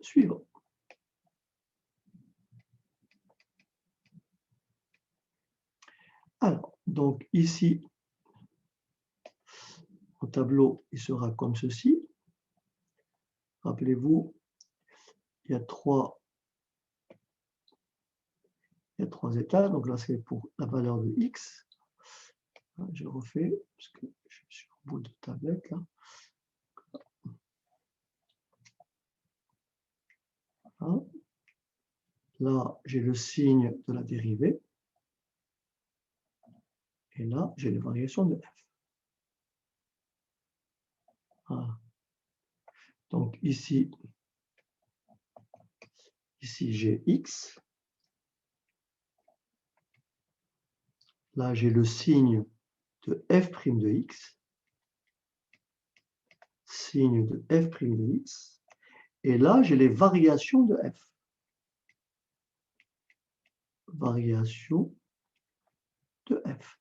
suivant. Alors, donc ici, le tableau il sera comme ceci. Rappelez-vous, il y a trois états. Donc là, c'est pour la valeur de x. Je refais, parce que je suis au bout de tablette. Là. Voilà. Là, j'ai le signe de la dérivée. Et là, j'ai les variations de f. Voilà. Donc ici j'ai x. Là, j'ai le signe de f' de x. Signe de f' de x. Et là, j'ai les variations de f. Variation de f.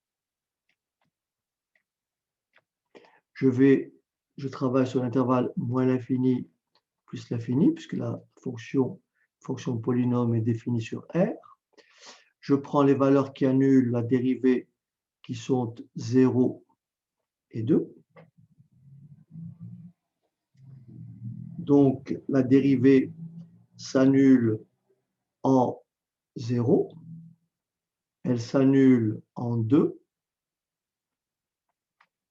Je travaille sur l'intervalle moins l'infini plus l'infini, puisque la fonction polynôme est définie sur R. Je prends les valeurs qui annulent la dérivée, qui sont 0 et 2. Donc, la dérivée s'annule en 0. Elle s'annule en 2.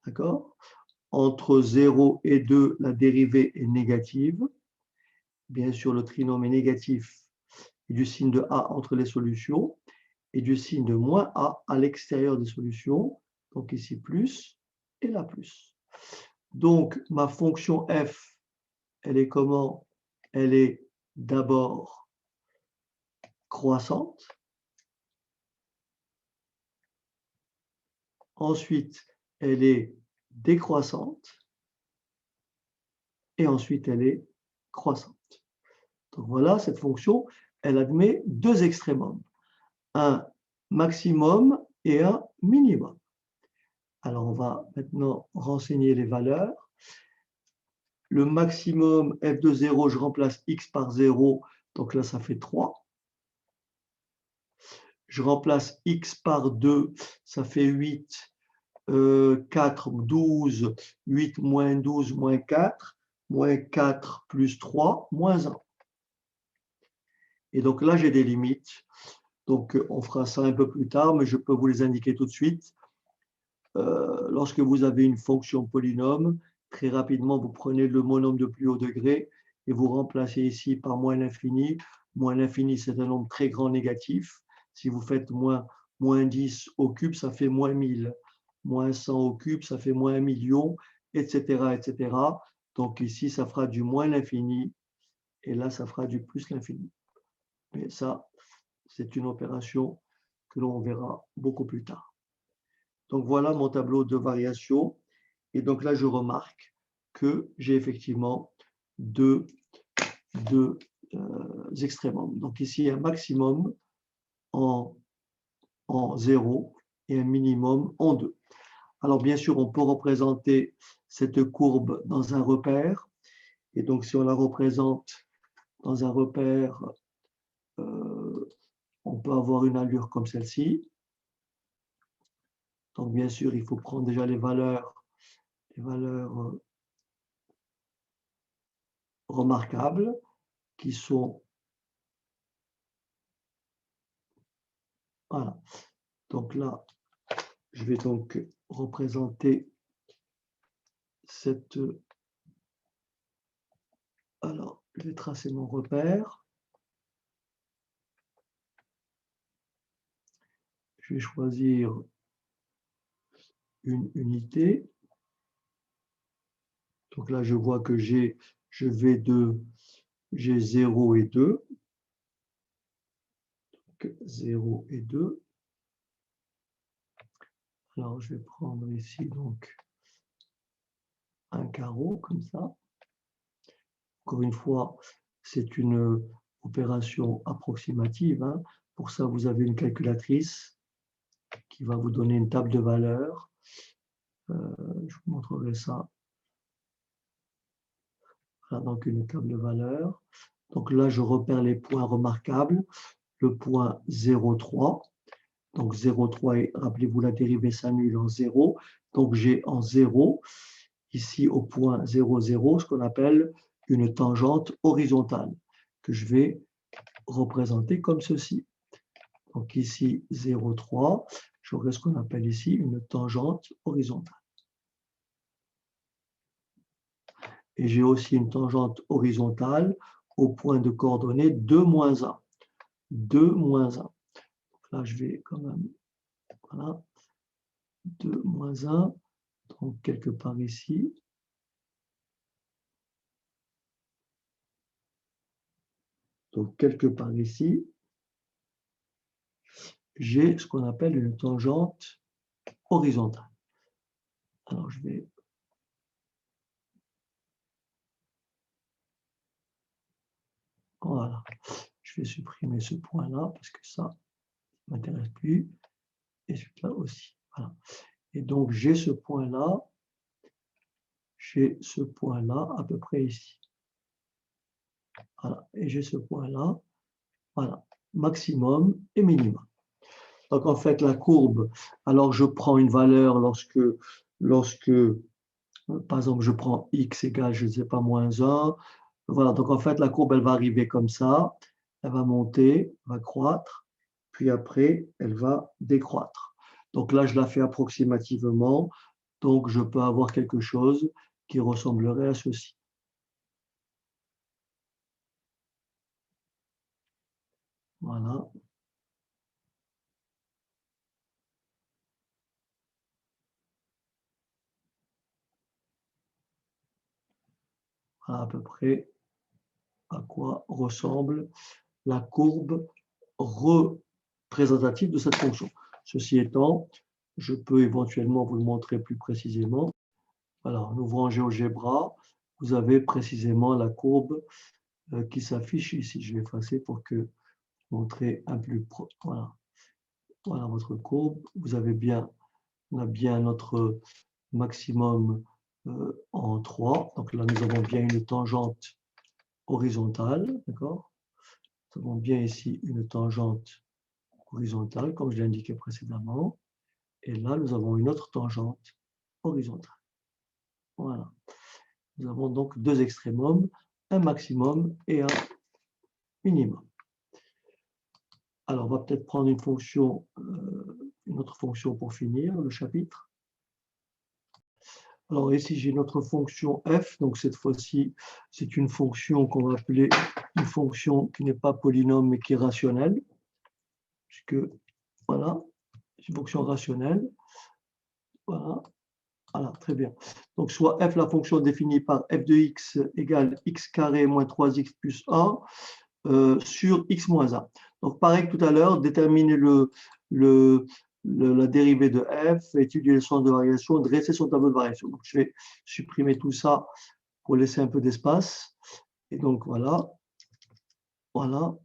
D'accord? Entre 0 et 2, la dérivée est négative. Bien sûr, le trinôme est négatif et du signe de A entre les solutions et du signe de moins A à l'extérieur des solutions. Donc ici, plus et là, plus. Donc, ma fonction f, elle est comment? Elle est d'abord croissante. Ensuite, elle est décroissante. Et ensuite, elle est croissante. Donc voilà, cette fonction, elle admet deux extrémums. Un maximum et un minimum. Alors, on va maintenant renseigner les valeurs. Le maximum f de 0, je remplace x par 0, donc là, ça fait 3. Je remplace x par 2, ça fait 8, 4, 12, 8 moins 12, moins 4, moins 4 plus 3, moins 1. Et donc là, j'ai des limites. Donc, on fera ça un peu plus tard, mais je peux vous les indiquer tout de suite. Lorsque vous avez une fonction polynôme, très rapidement, vous prenez le monôme de plus haut degré et vous remplacez ici par moins l'infini. Moins l'infini, c'est un nombre très grand négatif. Si vous faites moins 10 au cube, ça fait moins 1000. Moins 100 au cube, ça fait moins 1 million, etc., etc. Donc ici, ça fera du moins l'infini et là, ça fera du plus l'infini. Mais ça, c'est une opération que l'on verra beaucoup plus tard. Donc voilà mon tableau de variation. Et donc là, je remarque que j'ai effectivement deux extrémums. Donc ici, un maximum en 0 et un minimum en 2. Alors bien sûr, on peut représenter cette courbe dans un repère. Et donc si on la représente dans un repère, on peut avoir une allure comme celle-ci. Donc bien sûr, il faut prendre déjà les valeurs remarquables qui sont, voilà. Donc là, je vais donc représenter cette, alors je vais tracer mon repère. Je vais choisir une unité. Donc là, je vois que j'ai 0 et 2. Donc 0 et 2. Alors, je vais prendre ici donc un carreau comme ça. Encore une fois, c'est une opération approximative. Hein. Pour ça, vous avez une calculatrice qui va vous donner une table de valeurs. Je vous montrerai ça. Voilà, donc une table de valeurs. Donc là, je repère les points remarquables. Le point 0,3. Donc 0,3, rappelez-vous, la dérivée s'annule en 0. Donc j'ai en 0, ici au point 0,0, ce qu'on appelle une tangente horizontale, que je vais représenter comme ceci. Donc ici 0,3, j'aurai ce qu'on appelle ici une tangente horizontale. Et j'ai aussi une tangente horizontale au point de coordonnées 2, moins 1. 2, moins 1. Donc là, je vais quand même, voilà, 2, moins 1, donc quelque part ici. Donc, quelque part ici, j'ai ce qu'on appelle une tangente horizontale. Alors, je vais... Voilà. Je vais supprimer ce point-là parce que ça ne m'intéresse plus. Et celui-là aussi. Voilà. Et donc, j'ai ce point-là à peu près ici. Voilà. Et j'ai ce point-là, voilà, maximum et minimum. Donc, en fait, la courbe, alors je prends une valeur lorsque par exemple, je prends x égale, je ne sais pas, moins 1. Voilà, donc en fait, la courbe, elle va arriver comme ça. Elle va monter, va croître, puis après, elle va décroître. Donc là, je la fais approximativement. Donc, je peux avoir quelque chose qui ressemblerait à ceci. Voilà. Voilà à peu près à quoi ressemble la courbe représentative de cette fonction. Ceci étant, je peux éventuellement vous le montrer plus précisément. Voilà, en ouvrant GeoGebra, vous avez précisément la courbe qui s'affiche ici. Je vais effacer pour que montrer un plus proche. Voilà. Voilà votre courbe. Vous avez bien, on a bien notre maximum en 3. Donc là, nous avons bien une tangente horizontale, d'accord? Nous avons bien ici une tangente horizontale, comme je l'ai indiqué précédemment. Et là, nous avons une autre tangente horizontale. Voilà. Nous avons donc deux extrémums, un maximum et un minimum. Alors, on va peut-être prendre une autre fonction pour finir le chapitre. Alors ici, j'ai notre fonction f. Donc cette fois-ci, c'est une fonction qu'on va appeler une fonction qui n'est pas polynôme mais qui est rationnelle. Puisque, voilà, c'est une fonction rationnelle. Voilà. Voilà, très bien. Donc, soit f, la fonction définie par f de x égale x carré moins 3x plus 1 sur x moins 1. Donc, pareil que tout à l'heure, déterminer la dérivée de f, étudier le sens de variation, dresser son tableau de variation. Donc, je vais supprimer tout ça pour laisser un peu d'espace. Et donc, voilà. Voilà.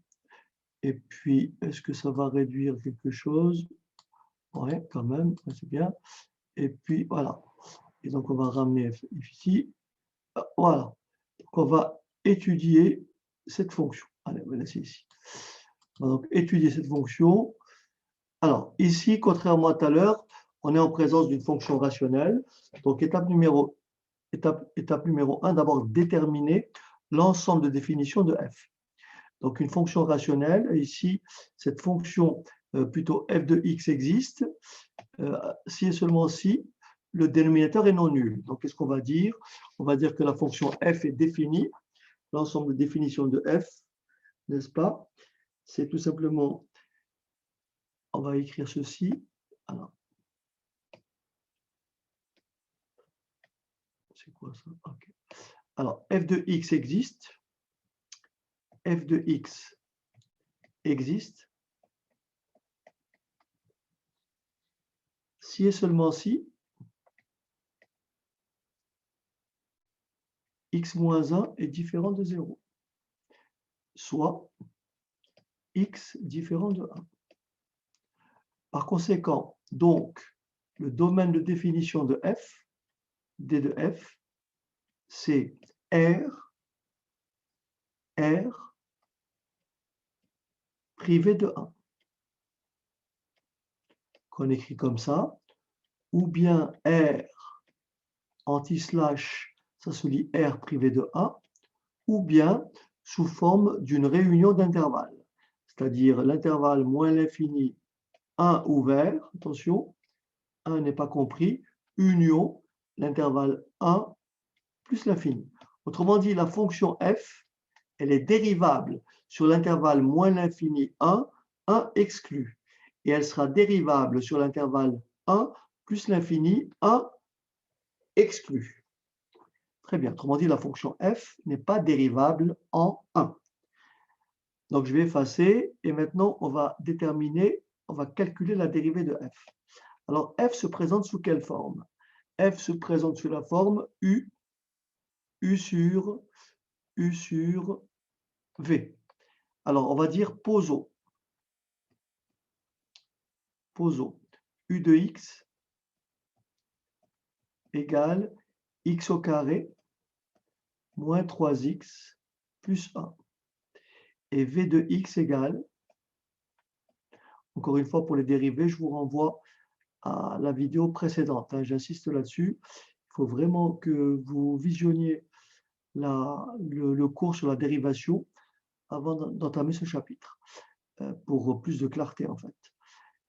Et puis, est-ce que ça va réduire quelque chose? Oui, quand même, c'est bien. Et puis, voilà. Et donc, on va ramener f ici. Voilà. Donc, on va étudier cette fonction. Allez, on va laisser ici. On va donc étudier cette fonction. Alors, ici, contrairement à tout à l'heure, on est en présence d'une fonction rationnelle. Donc, étape numéro 1, d'abord déterminer l'ensemble de définitions de f. Donc, une fonction rationnelle, ici, cette fonction plutôt f de x existe, si et seulement si le dénominateur est non nul. Donc, qu'est-ce qu'on va dire? On va dire que la fonction f est définie, l'ensemble de définitions de f, n'est-ce pas? C'est tout simplement, on va écrire ceci. Alors, c'est quoi ça? Okay. Alors, f de x existe. F de x existe. Si et seulement si x moins 1 est différent de 0. Soit x différent de 1. Par conséquent, donc, le domaine de définition de f, d de f, c'est R privé de 1. Qu'on écrit comme ça, ou bien R anti-slash, ça se lit R privé de 1, ou bien sous forme d'une réunion d'intervalles, c'est-à-dire l'intervalle moins l'infini 1 ouvert, attention, 1 n'est pas compris, union, l'intervalle 1 plus l'infini. Autrement dit, la fonction f, elle est dérivable sur l'intervalle moins l'infini 1, 1 exclu. Et elle sera dérivable sur l'intervalle 1 plus l'infini 1 exclu. Très bien. Autrement dit, la fonction f n'est pas dérivable en 1. Donc, je vais effacer et maintenant, on va calculer la dérivée de f. Alors, f se présente sous quelle forme? F se présente sous la forme u sur v. Alors, on va dire poso u de x égale x au carré moins 3x plus 1. Et v de x égale, encore une fois pour les dérivés, je vous renvoie à la vidéo précédente, hein, j'insiste là-dessus. Il faut vraiment que vous visionniez le cours sur la dérivation avant d'entamer ce chapitre, pour plus de clarté en fait.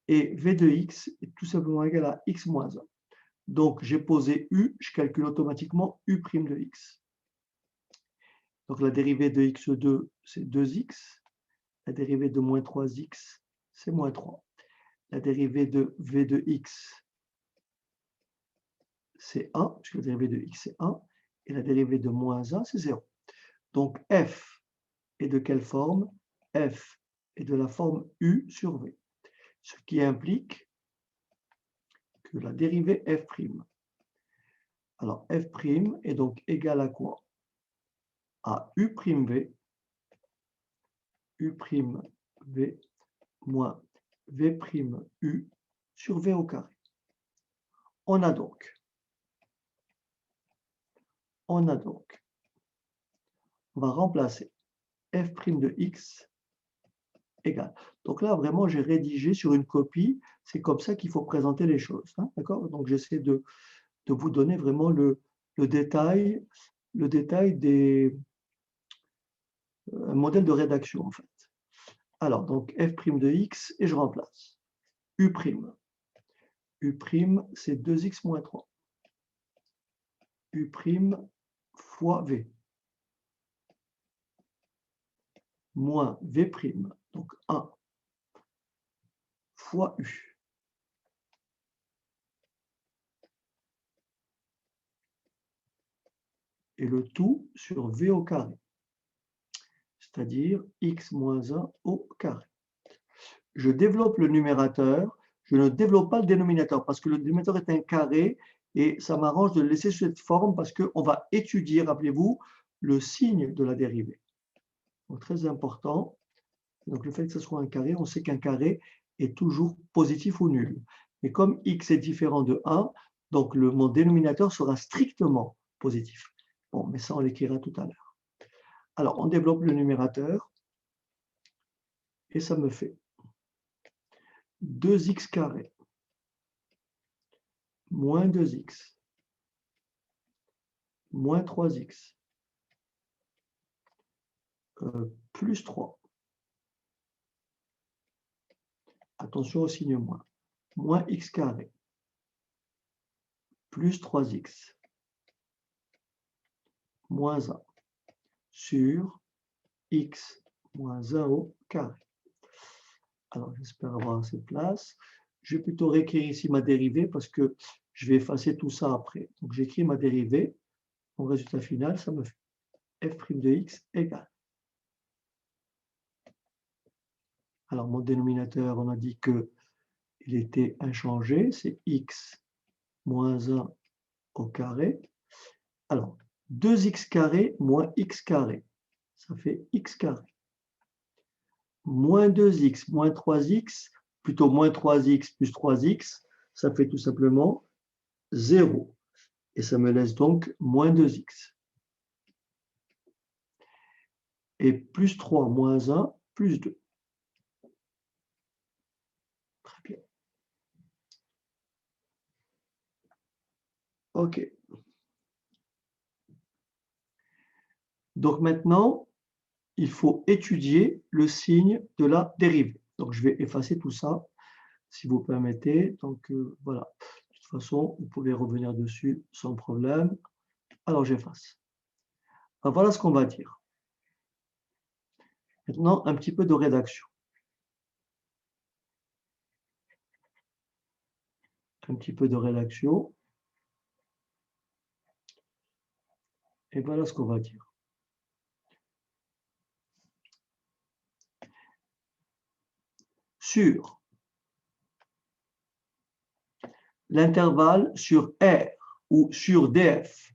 Et v de x est tout simplement égal à x moins 1. Donc j'ai posé u, je calcule automatiquement u' de x. Donc la dérivée de x2, c'est 2x. La dérivée de moins 3x, c'est moins 3. La dérivée de v de x, c'est 1, puisque la dérivée de x, c'est 1. Et la dérivée de moins 1, c'est 0. Donc f est de quelle forme? F est de la forme u sur v. Ce qui implique que la dérivée f'. Alors f' est donc égal à quoi? À u'v moins v'u sur v au carré. On a donc, on va remplacer f' de x égale. Donc là, vraiment, j'ai rédigé sur une copie. C'est comme ça qu'il faut présenter les choses. Hein, d'accord? Donc j'essaie de vous donner vraiment le détail des un modèle de rédaction en fait. Alors, donc f' de x, et je remplace. U'. U', c'est 2x moins 3. U' fois v. Moins v', donc 1 fois u. Et le tout sur v au carré, c'est-à-dire x moins 1 au carré. Je développe le numérateur, je ne développe pas le dénominateur parce que le dénominateur est un carré et ça m'arrange de le laisser sous cette forme parce qu'on va étudier, rappelez-vous, le signe de la dérivée. Donc, très important. Donc, le fait que ce soit un carré, on sait qu'un carré est toujours positif ou nul. Mais comme x est différent de 1, donc mon dénominateur sera strictement positif. Bon, mais ça, on l'écrira tout à l'heure. Alors, on développe le numérateur et ça me fait 2x carré moins 2x moins 3x plus 3. Attention au signe moins. Moins x carré plus 3x moins 1 sur x moins 1 au carré. Alors, j'espère avoir assez de place. Je vais plutôt réécrire ici ma dérivée parce que je vais effacer tout ça après. Donc, j'écris ma dérivée. Mon résultat final, ça me fait f' de x égale. Alors, mon dénominateur, on a dit qu'il était inchangé. C'est x moins 1 au carré. Alors, 2x carré moins x carré, ça fait x carré. Moins 2x moins 3x, plutôt moins 3x plus 3x, ça fait tout simplement 0. Et ça me laisse donc moins 2x. Et plus 3 moins 1 plus 2. Très bien. OK. Donc maintenant, il faut étudier le signe de la dérivée. Donc je vais effacer tout ça. si vous permettez. Donc, voilà. De toute façon, vous pouvez revenir dessus sans problème. Alors, j'efface. Voilà ce qu'on va dire. Maintenant, un petit peu de rédaction. Un petit peu de rédaction. Et voilà ce qu'on va dire. Sur l'intervalle sur R ou sur DF.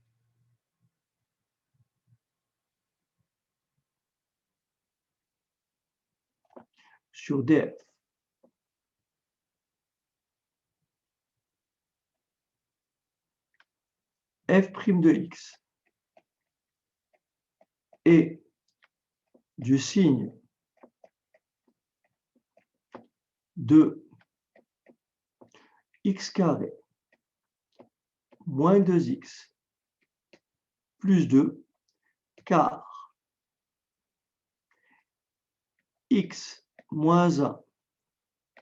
Sur DF. F' de X et du signe de X carré moins 2X plus 2 car X moins 1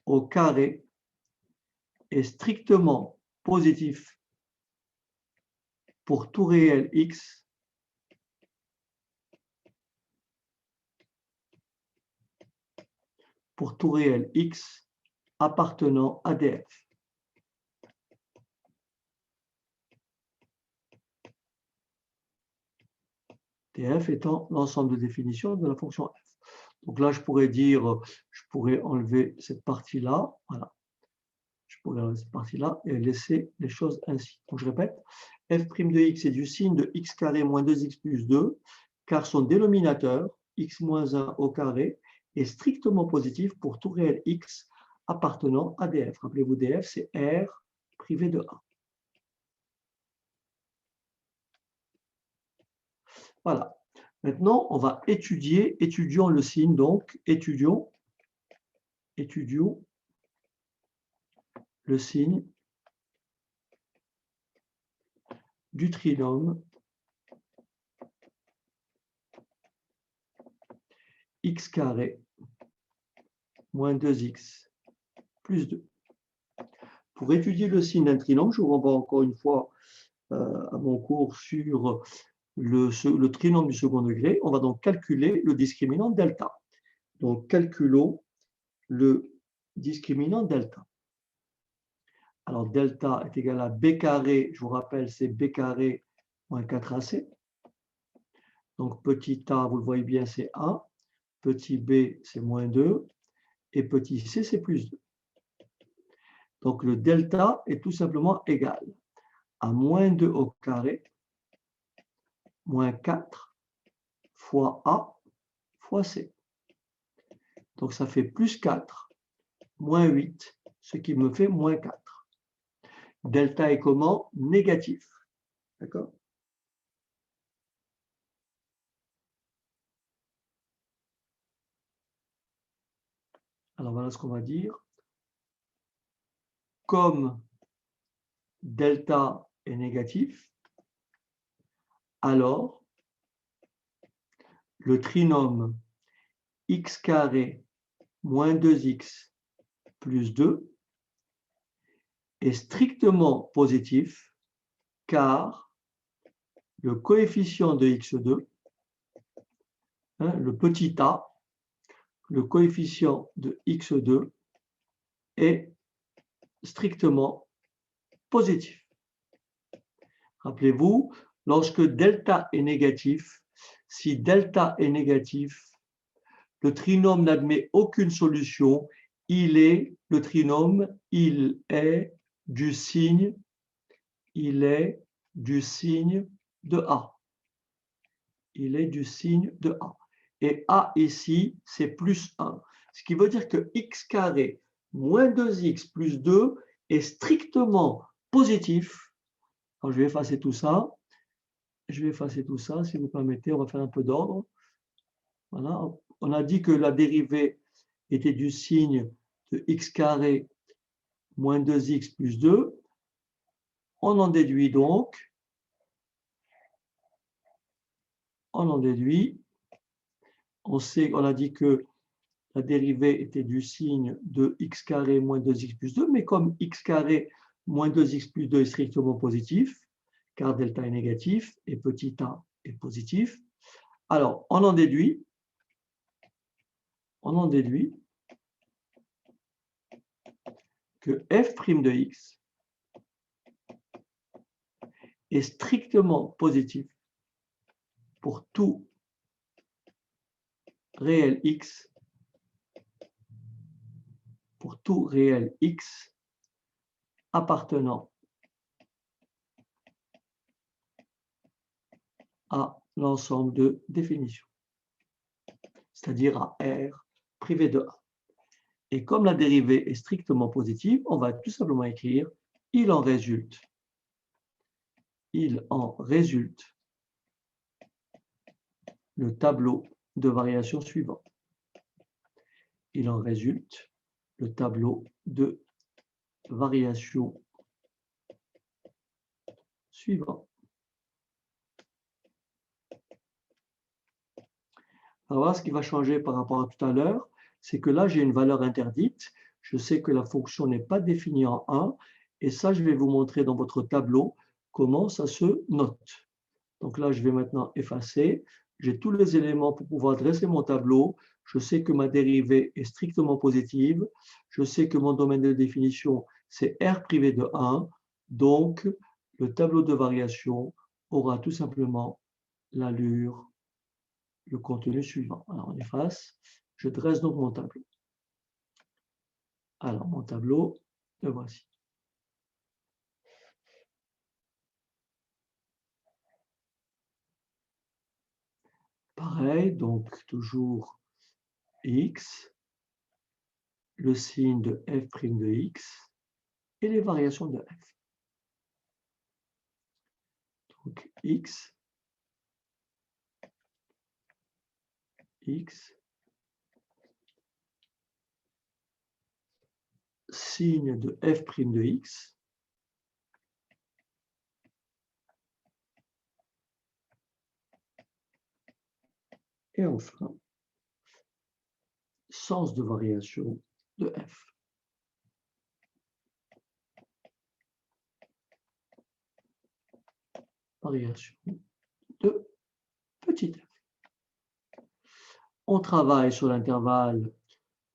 au carré est strictement positif pour tout réel X appartenant à DF. DF étant l'ensemble de définition de la fonction f. Donc là, je pourrais enlever cette partie-là, voilà. Je pourrais enlever cette partie-là et laisser les choses ainsi. Donc je répète, f' de x est du signe de x carré moins 2x plus 2, car son dénominateur, x moins 1 au carré, est strictement positif pour tout réel x appartenant à df. Rappelez-vous, df, c'est R privé de A. Voilà. Maintenant, on va étudions le signe, donc étudions le signe du trinôme x carré moins 2x plus 2. Pour étudier le signe d'un trinôme, je vous renvoie encore une fois à mon cours sur le trinôme du second degré. On va donc calculer le discriminant delta. Donc, calculons le discriminant delta. Alors, delta est égal à b carré, je vous rappelle, c'est b carré moins 4ac. Donc, petit a, vous le voyez bien, c'est 1. Petit b, c'est moins 2. Et petit c, c'est plus 2. Donc, le delta est tout simplement égal à moins 2 au carré moins 4 fois a fois c. Donc, ça fait plus 4 moins 8, ce qui me fait moins 4. Delta est comment? Négatif. D'accord? Alors, voilà ce qu'on va dire. Comme delta est négatif, alors le trinôme x carré moins 2x plus 2 est strictement positif car le coefficient de x2, le petit a, le coefficient de x2 est strictement positif. Rappelez-vous, lorsque delta est négatif, si delta est négatif, le trinôme n'admet aucune solution, le trinôme, il est du signe de A. Il est du signe de A. Et A ici, c'est plus 1. Ce qui veut dire que x carré moins 2x plus 2 est strictement positif. Alors, je vais effacer tout ça. Si vous permettez, on va faire un peu d'ordre. Voilà. On a dit que la dérivée était du signe de x carré moins 2x plus 2. On en déduit donc, on a dit que la dérivée était du signe de x carré moins 2x plus 2, mais comme x carré moins 2x plus 2 est strictement positif, car delta est négatif et petit a est positif, alors on en déduit que f' de x est strictement positif pour tout réel x, appartenant à l'ensemble de définition, c'est-à-dire à R privé de A. Et comme la dérivée est strictement positive, on va tout simplement écrire il en résulte le tableau de variation suivant. Il en résulte le tableau de variation suivant. Alors, ce qui va changer par rapport à tout à l'heure, c'est que là, j'ai une valeur interdite. Je sais que la fonction n'est pas définie en 1. Et ça, je vais vous montrer dans votre tableau comment ça se note. Donc là, je vais maintenant effacer. J'ai tous les éléments pour pouvoir dresser mon tableau. Je sais que ma dérivée est strictement positive. Je sais que mon domaine de définition, c'est R privé de 1. Donc, le tableau de variation aura tout simplement l'allure, le contenu suivant. Alors, on efface. Je dresse donc mon tableau. Alors, mon tableau, le voici. Pareil, donc toujours x, le signe de f' de x et les variations de f. Donc x, signe de f' de x, et enfin, sens de variation de f. Variation de petit f. On travaille sur l'intervalle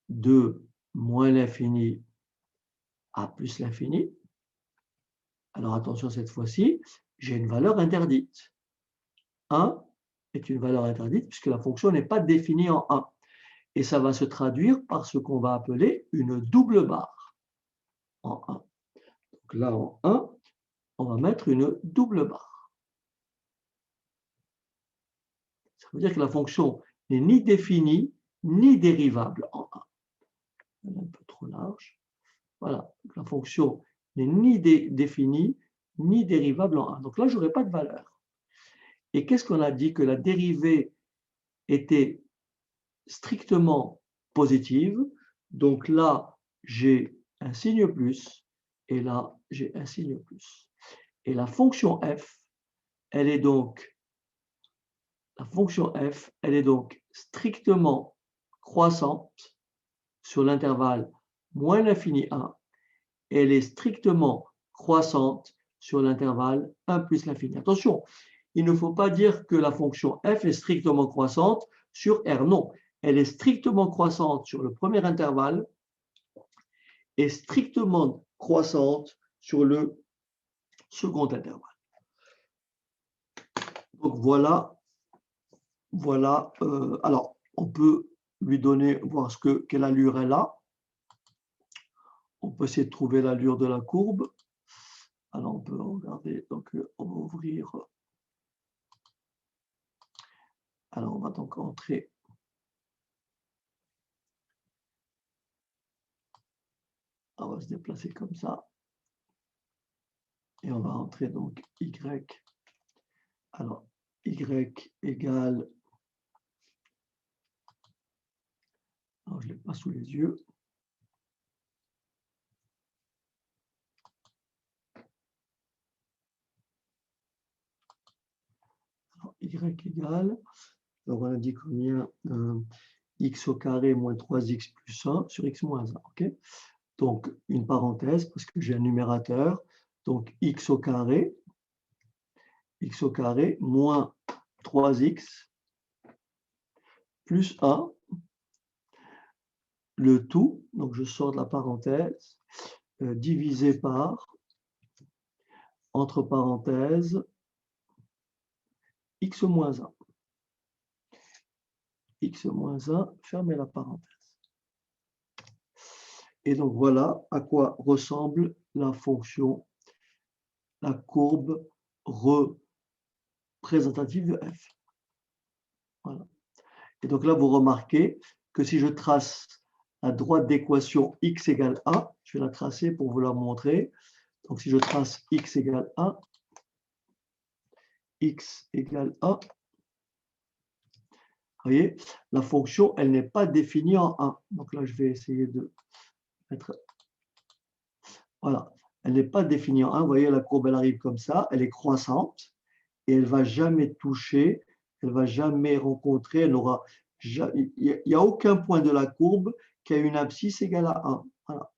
de moins l'infini à plus l'infini. Alors attention, cette fois-ci, j'ai une valeur interdite. 1 est une valeur interdite puisque la fonction n'est pas définie en 1. Et ça va se traduire par ce qu'on va appeler une double barre en 1. Donc là, en 1, on va mettre une double barre. Ça veut dire que la fonction n'est ni définie ni dérivable en 1. Elle est un peu trop large. Voilà, donc la fonction n'est ni définie ni dérivable en 1. Donc là, je n'aurai pas de valeur. Et qu'est-ce qu'on a dit? Que la dérivée était strictement positive. Donc là, j'ai un signe plus, et là, j'ai un signe plus. Et la fonction f, elle est donc strictement croissante sur l'intervalle moins l'infini 1, et elle est strictement croissante sur l'intervalle 1 plus l'infini. Attention, il ne faut pas dire que la fonction f est strictement croissante sur R. Non, elle est strictement croissante sur le premier intervalle et strictement croissante sur le second intervalle. Donc voilà. Alors, on peut lui donner, voir quelle allure elle a. On peut essayer de trouver l'allure de la courbe. Alors, on peut regarder. Donc, on va ouvrir. Alors, on va donc entrer. On va se déplacer comme ça. Et on va entrer donc y. Alors, y égale. Alors, je ne l'ai pas sous les yeux. Alors, y égale. Alors, on a dit combien x au carré moins 3x plus 1 sur x moins 1. OK? Donc, une parenthèse, parce que j'ai un numérateur. Donc, x au carré moins 3x plus 1, le tout, donc je sors de la parenthèse, divisé par, entre parenthèses, x moins 1. X moins 1, fermez la parenthèse. Et donc voilà à quoi ressemble la fonction, la courbe représentative de f. Voilà. Et donc là, vous remarquez que si je trace la droite d'équation x égale a, je vais la tracer pour vous la montrer. Donc si je trace x égale a, x égale a, vous voyez, la fonction, elle n'est pas définie en 1. Donc là, je vais essayer de mettre... Voilà, elle n'est pas définie en 1. Vous voyez, la courbe, elle arrive comme ça, elle est croissante et elle ne va jamais toucher, elle ne va jamais rencontrer, elle n'aura... Il n'y a aucun point de la courbe qui a une abscisse égale à 1. Voilà.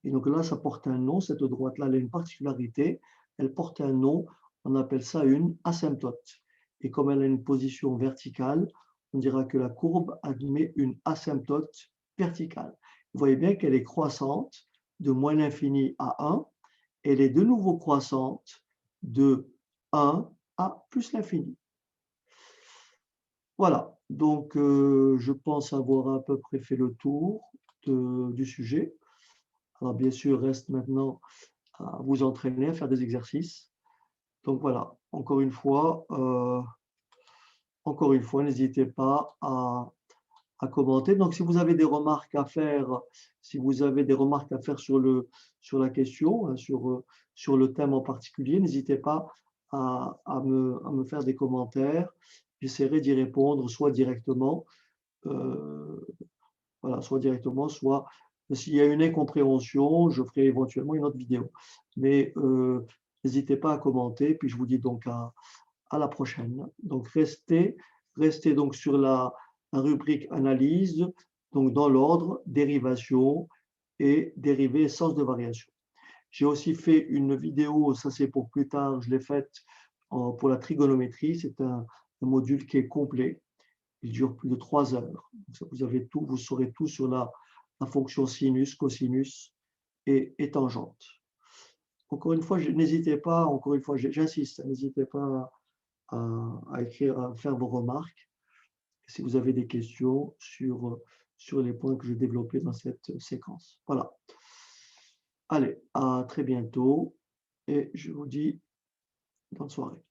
Et donc là, ça porte un nom, cette droite-là, elle a une particularité, elle porte un nom, on appelle ça une asymptote. Et comme elle a une position verticale, on dira que la courbe admet une asymptote verticale. Vous voyez bien qu'elle est croissante de moins l'infini à 1, et elle est de nouveau croissante de 1 à plus l'infini. Voilà, donc je pense avoir à peu près fait le tour du sujet. Alors bien sûr, reste maintenant à vous entraîner, à faire des exercices. Donc voilà, encore une fois, n'hésitez pas à commenter. Donc si vous avez des remarques à faire, sur la question, sur le thème en particulier, n'hésitez pas à me faire des commentaires. J'essaierai d'y répondre soit directement, voilà, soit s'il y a une incompréhension, je ferai éventuellement une autre vidéo. Mais n'hésitez pas à commenter, puis je vous dis donc à la prochaine. Donc restez donc sur la rubrique analyse, donc dans l'ordre dérivation et dérivée sens de variation. J'ai aussi fait une vidéo, ça c'est pour plus tard, je l'ai faite pour la trigonométrie, c'est un module qui est complet. Il dure plus de 3 heures. Donc, vous avez tout, vous saurez tout sur la fonction sinus, cosinus et tangente. Encore une fois, n'hésitez pas, encore une fois, j'insiste, n'hésitez pas à écrire, à faire vos remarques si vous avez des questions sur les points que j'ai développés dans cette séquence. Voilà. Allez, à très bientôt et je vous dis bonne soirée.